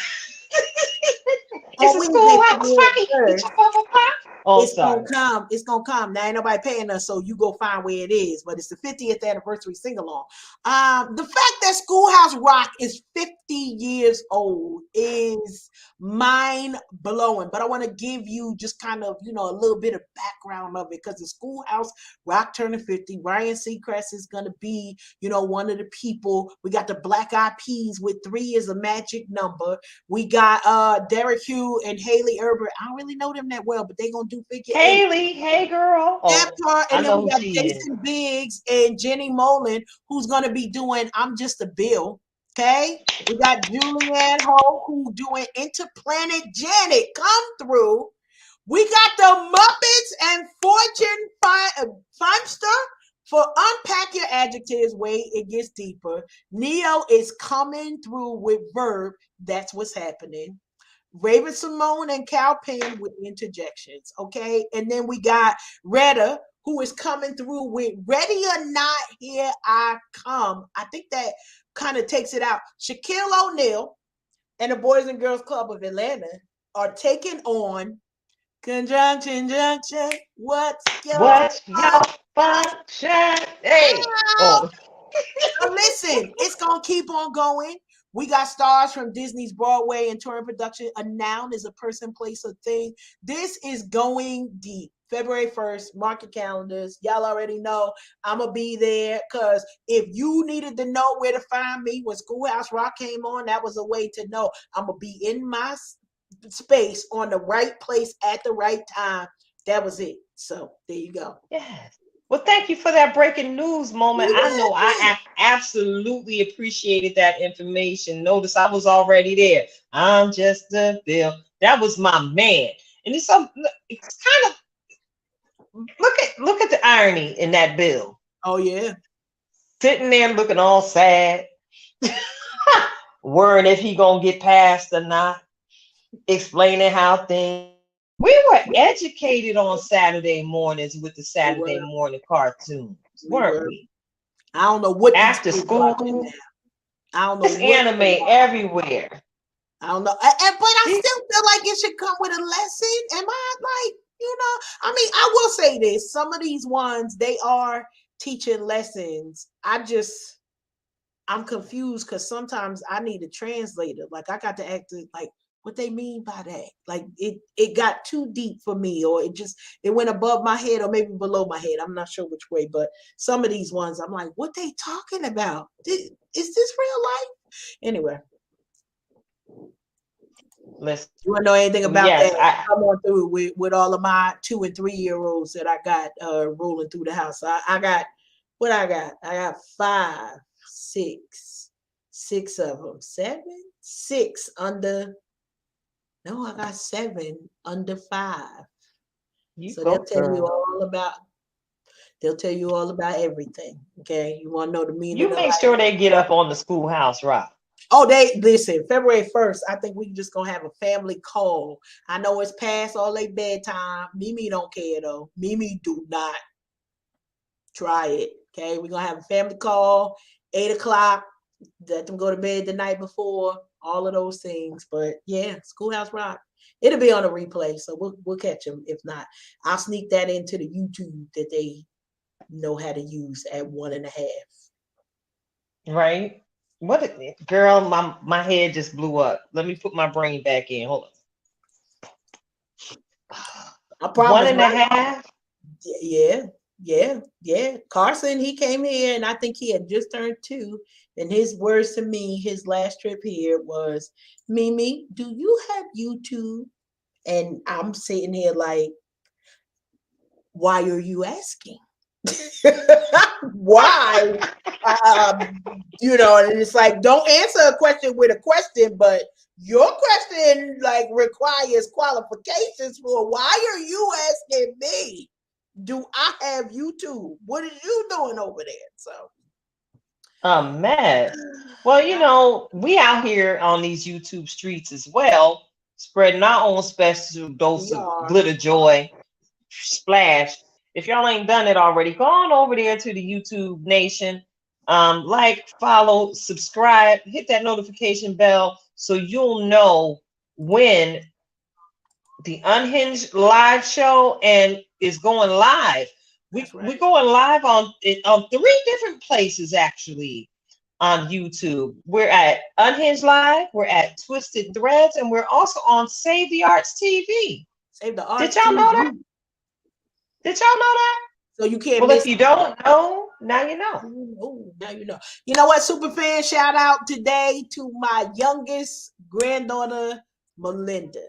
on a Wednesday, schoolhouse February rocket. Get 1st, your bubble pop. Oh, I'm it's gonna sorry. come. It's gonna come. Now ain't nobody paying us, so you go find where it is. But it's the 50th anniversary sing along. The fact that Schoolhouse Rock is 50 years old is mind blowing. But I want to give you just kind of a little bit of background of it, because the Schoolhouse Rock turning 50. Ryan Seacrest is gonna be one of the people. We got the Black Eyed Peas with 3 is a magic number. We got Derek Hugh and Haley Herbert. I don't really know them that well, but they're gonna do figure 8. Haley, hey girl. That Oh, part, I and then know we who got she is. Jason Biggs and Jenny Molin, who's gonna be doing I'm Just a Bill. Okay, we got Julianne Hough who doing Interplanet Janet come through. We got the Muppets and Fortune Feimster for Unpack Your Adjectives. Wait, it gets deeper. Neo is coming through with Verb. That's what's happening. Raven Simone and Cal Penn with interjections. Okay. And then we got Retta, who is coming through with Ready or Not, Here I Come. I think that kind of takes it out. Shaquille O'Neal and the Boys and Girls Club of Atlanta are taking on Conjunction Junction. What's your What's your function? Hey. Oh. So listen, it's gonna keep on going. We got stars from Disney's Broadway and touring production. A noun is a person, place, or thing. This is going deep. February 1st, mark your calendars. Y'all already know I'm going to be there, because if you needed to know where to find me when Schoolhouse Rock came on, that was a way to know. I'm going to be in my space on the right place at the right time. That was it. So there you go. Yes. Well, thank you for that breaking news moment. You're I know welcome. absolutely appreciated that information. Notice I was already there. I'm just a Bill. That was my man. And it's kind of look at the irony in that bill. Oh yeah. Sitting there looking all sad, worrying if he gonna get passed or not, explaining how things. We were educated on Saturday mornings with the We Saturday were. morning cartoons, We weren't were. we? I don't know what these After kids watching school, now. I don't know it's what they anime watch. everywhere. I don't know. But I See, still feel like it should come with a lesson. Am I like, I mean, I will say this. Some of these ones, they are teaching lessons. I'm confused, because sometimes I need a translator. Like, I got to act like what they mean by that. Like, it got too deep for me, or it went above my head, or maybe below my head. I'm not sure which way, but some of these ones, I'm like, what they talking about? Is this real life? Anyway, listen, you want to know anything about yes, that? I'm on through with all of my 2 and 3 year olds that I got rolling through the house. I got what I got. I got 5, 6 of them. 7, 6 under. No, I got 7 under 5. you So go, they'll tell you girl. all about. They'll tell you all about everything. Okay, you want to know the meaning You of make life? sure they get up on the Schoolhouse Rock. Oh, they listen. February 1st, I think we just gonna have a family call. I know it's past all their bedtime. Mimi don't care though. Mimi do not try it. Okay, we're gonna have a family call, 8 o'clock. Let them go to bed the night before. All of those things. But yeah, Schoolhouse Rock. It'll be on a replay, so we'll catch them. If not, I'll sneak that into the YouTube that they know how to use at 1.5. Right? Girl, my head just blew up. Let me put my brain back in. Hold on. I One promise. and a half. Yeah. Carson, he came here, and I think he had just turned 2. And his words to me, his last trip here was, Mimi, do you have YouTube? And I'm sitting here like, why are you asking? Why? And it's like, don't answer a question with a question, but your question like requires qualifications for why are you asking me? Do I have YouTube? What are you doing over there? So A mess. Well, we out here on these YouTube streets as well, spreading our own special dose we of are. glitter joy splash. If y'all ain't done it already, go on over there to the YouTube Nation. Like, follow, subscribe, hit that notification bell so you'll know when the Unhinged live show and is going live. That's We're right. going live on 3 different places actually on YouTube. We're at Unhinged Live, we're at Twisted Threads, and we're also on Save the Arts TV. Save the Did arts y'all know that? TV. Did y'all know that? So you can't Well, if miss. you don't know, now you know. Oh, now you know. You know what, super fan? Shout out today to my youngest granddaughter, Melinda.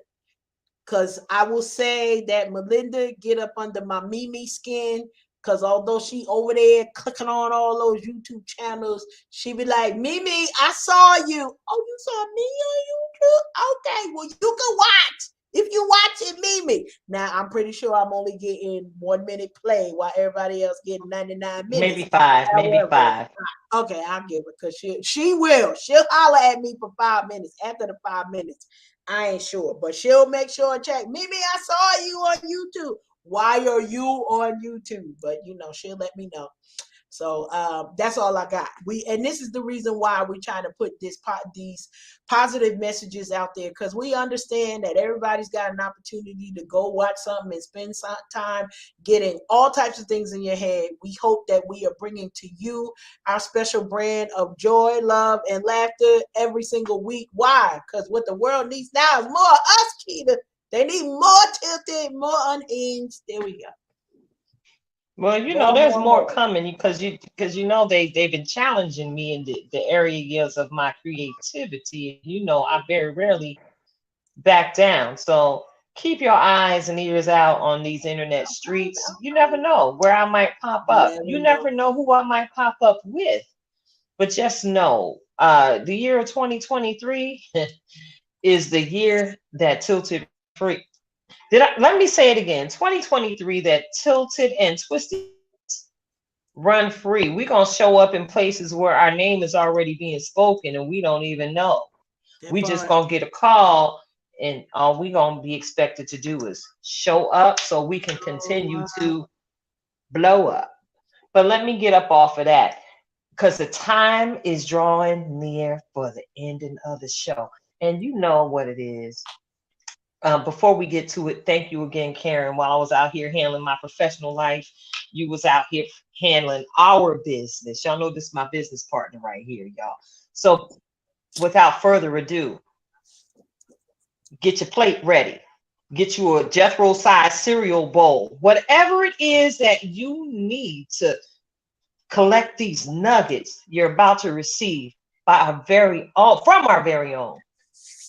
Because I will say that Melinda get up under my Mimi skin. Because although she over there clicking on all those YouTube channels, she be like, Mimi, I saw you. Oh, you saw me on YouTube? Okay, well, you can watch. If you watch it, Mimi. Now, I'm pretty sure I'm only getting 1 minute play while everybody else getting 99 Maybe minutes. 5, maybe However, 5. okay, I'll give her because she will. She'll holler at me for 5 minutes. After the 5 minutes, I ain't sure, but she'll make sure and check. Mimi, I saw you on YouTube. Why are you on YouTube? But she'll let me know. So that's all I got. And this is the reason why we try to put these positive messages out there, because we understand that everybody's got an opportunity to go watch something and spend some time getting all types of things in your head. We hope that we are bringing to you our special brand of joy, love, and laughter every single week. Why? Because what the world needs now is more us, Keita. They need more Tilted, more Unhinged. There we go. Well, you know, More, there's more, more more. coming because you know they've been challenging me in the areas of my creativity. You know, I very rarely back down. So keep your eyes and ears out on these internet streets. You never know where I might pop up. Never You know. never know who I might pop up with. But just know, the year of 2023 is the year that Tilted free. Let me say it again. 2023 that Tilted and Twisted run free. We're gonna show up in places where our name is already being spoken and we don't even know. That We just part. gonna get a call, and all we gonna be expected to do is show up so we can continue to blow up. But let me get up off of that because the time is drawing near for the ending of the show. And you know what it is. Before we get to it, thank you again, Karen. While I was out here handling my professional life, you was out here handling our business. Y'all know this is my business partner right here, y'all. So without further ado, get your plate ready. Get you a Jethro size cereal bowl. Whatever it is that you need to collect these nuggets you're about to receive by from our very own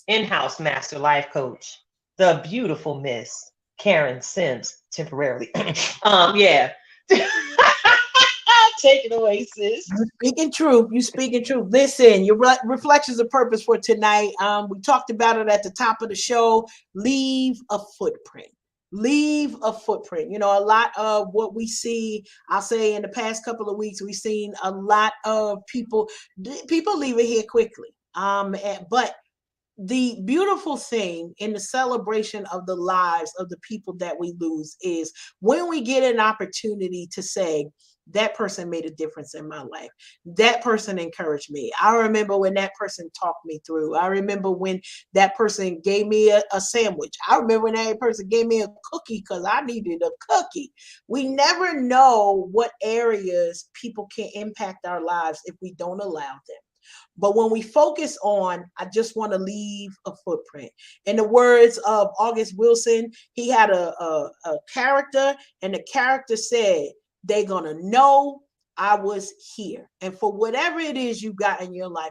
in-house master life coach, the beautiful Miss Karen Sims, temporarily. Yeah. Take it away, sis. You speaking truth. You speaking truth. Listen, your reflections of purpose for tonight. We talked about it at the top of the show. Leave a footprint. Leave a footprint. You know, a lot of what we see, I'll say in the past couple of weeks, we've seen a lot of people leave it here quickly. But the beautiful thing in the celebration of the lives of the people that we lose is when we get an opportunity to say, that person made a difference in my life. That person encouraged me. I remember when that person talked me through. I remember when that person gave me a sandwich. I remember when that person gave me a cookie because I needed a cookie. We never know what areas people can impact our lives if we don't allow them. But when we focus on, I just want to leave a footprint. In the words of August Wilson, he had a character, and the character said, they're going to know I was here. And for whatever it is you got in your life,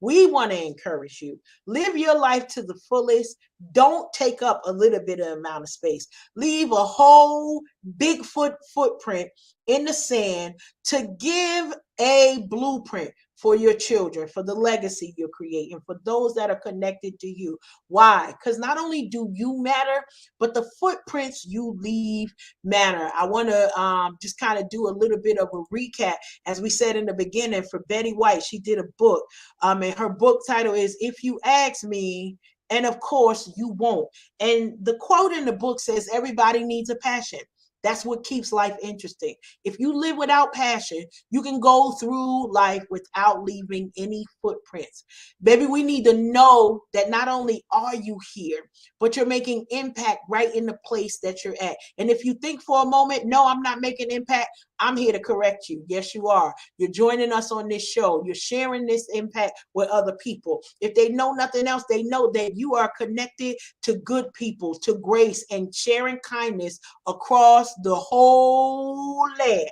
we want to encourage you. Live your life to the fullest. Don't take up a little bit of amount of space. Leave a whole Bigfoot footprint in the sand to give a blueprint for your children, for the legacy you're creating, for those that are connected to you. Why? Because not only do you matter, but the footprints you leave matter. I want to just kind of do a little bit of a recap. As we said in the beginning, for Betty White, she did a book. And her book title is If You Ask Me, and of course you won't. And the quote in the book says, everybody needs a passion. That's what keeps life interesting. If you live without passion, you can go through life without leaving any footprints. Baby, we need to know that not only are you here, but you're making impact right in the place that you're at. And if you think for a moment, no, I'm not making impact, I'm here to correct you. Yes, you are. You're joining us on this show. You're sharing this impact with other people. If they know nothing else, they know that you are connected to good people, to grace, and sharing kindness across the whole land.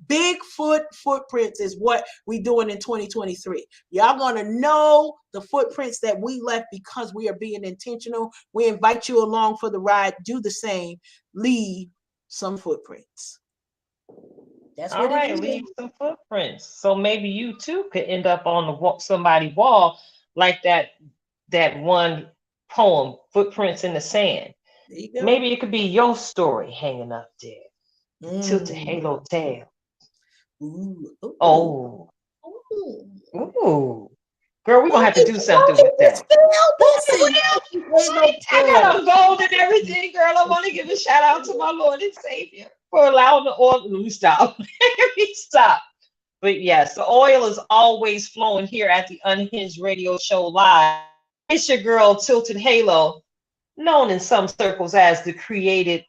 Bigfoot footprints is what we doing in 2023. Y'all gonna know the footprints that we left because we are being intentional. We invite you along for the ride. Do the same. Leave some footprints. That's All what it right, is. leave some footprints. So maybe you too could end up on somebody's wall like that one poem, Footprints in the Sand. There you go. Maybe it could be your story hanging up there. Tilted Mm. halo tail. Ooh, ooh, Oh, ooh. ooh. Girl, we're gonna Don't have to be do something with this that. girl. Listen, halo I got tail. them gold and everything, girl. I want to give a shout out to my Lord and Savior for allowing the oil. Let me stop. Let me stop. But yes, the oil is always flowing here at the Unhinged Radio Show Live. It's your girl, Tilted Halo, known in some circles as the creative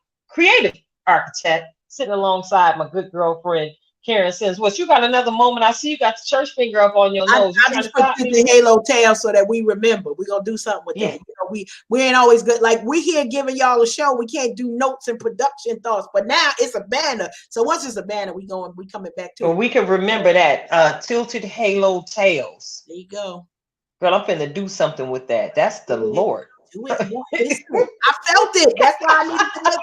architect, sitting alongside my good girlfriend, Karen Sims. What, you got another moment? I see you got the church finger up on your nose. You I trying just to put stop me? the halo tail so that we remember. We're gonna do something with that. Yeah. You know, we ain't always good. Like we here giving y'all a show. We can't do notes and production thoughts, but now it's a banner. So once it's a banner, we coming back to Well, it. we can remember that. Tilted Halo Tails. There you go. Girl, I'm finna do something with that. That's the Lord. Do it. Listen, I felt it. That's why I needed to make.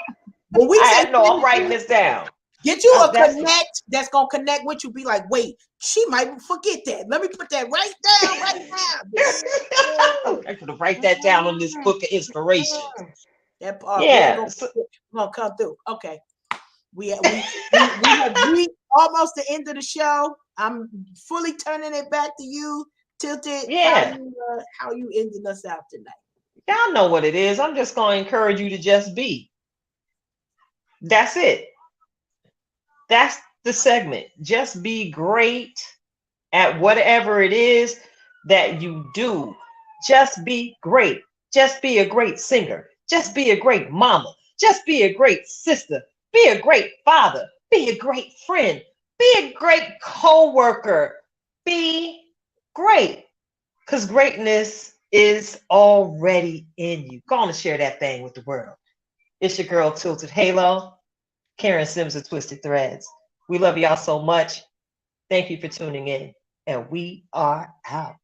When we say I know, I'm writing this down. get you a That's connect that's gonna connect with you. Be like, wait, she might forget that. Let me put that right down right now. I'm gonna write that down on this book of inspiration. That part Yeah. we're gonna come through. Okay. We have reached almost the end of the show. I'm fully turning it back to you, Tilted. Yeah. How you ending us out tonight? Y'all know what it is. I'm just gonna encourage you to just be. That's it. That's the segment. Just be great at whatever it is that you do. Just be great. Just be a great singer. Just be a great mama. Just be a great sister. Be a great father. Be a great friend. Be a great co-worker. Be great. Because greatness is already in you. Go on and share that thing with the world. It's your girl, Tilted Halo, Karen Sims of Twisted Threads. We love y'all so much. Thank you for tuning in. And we are out.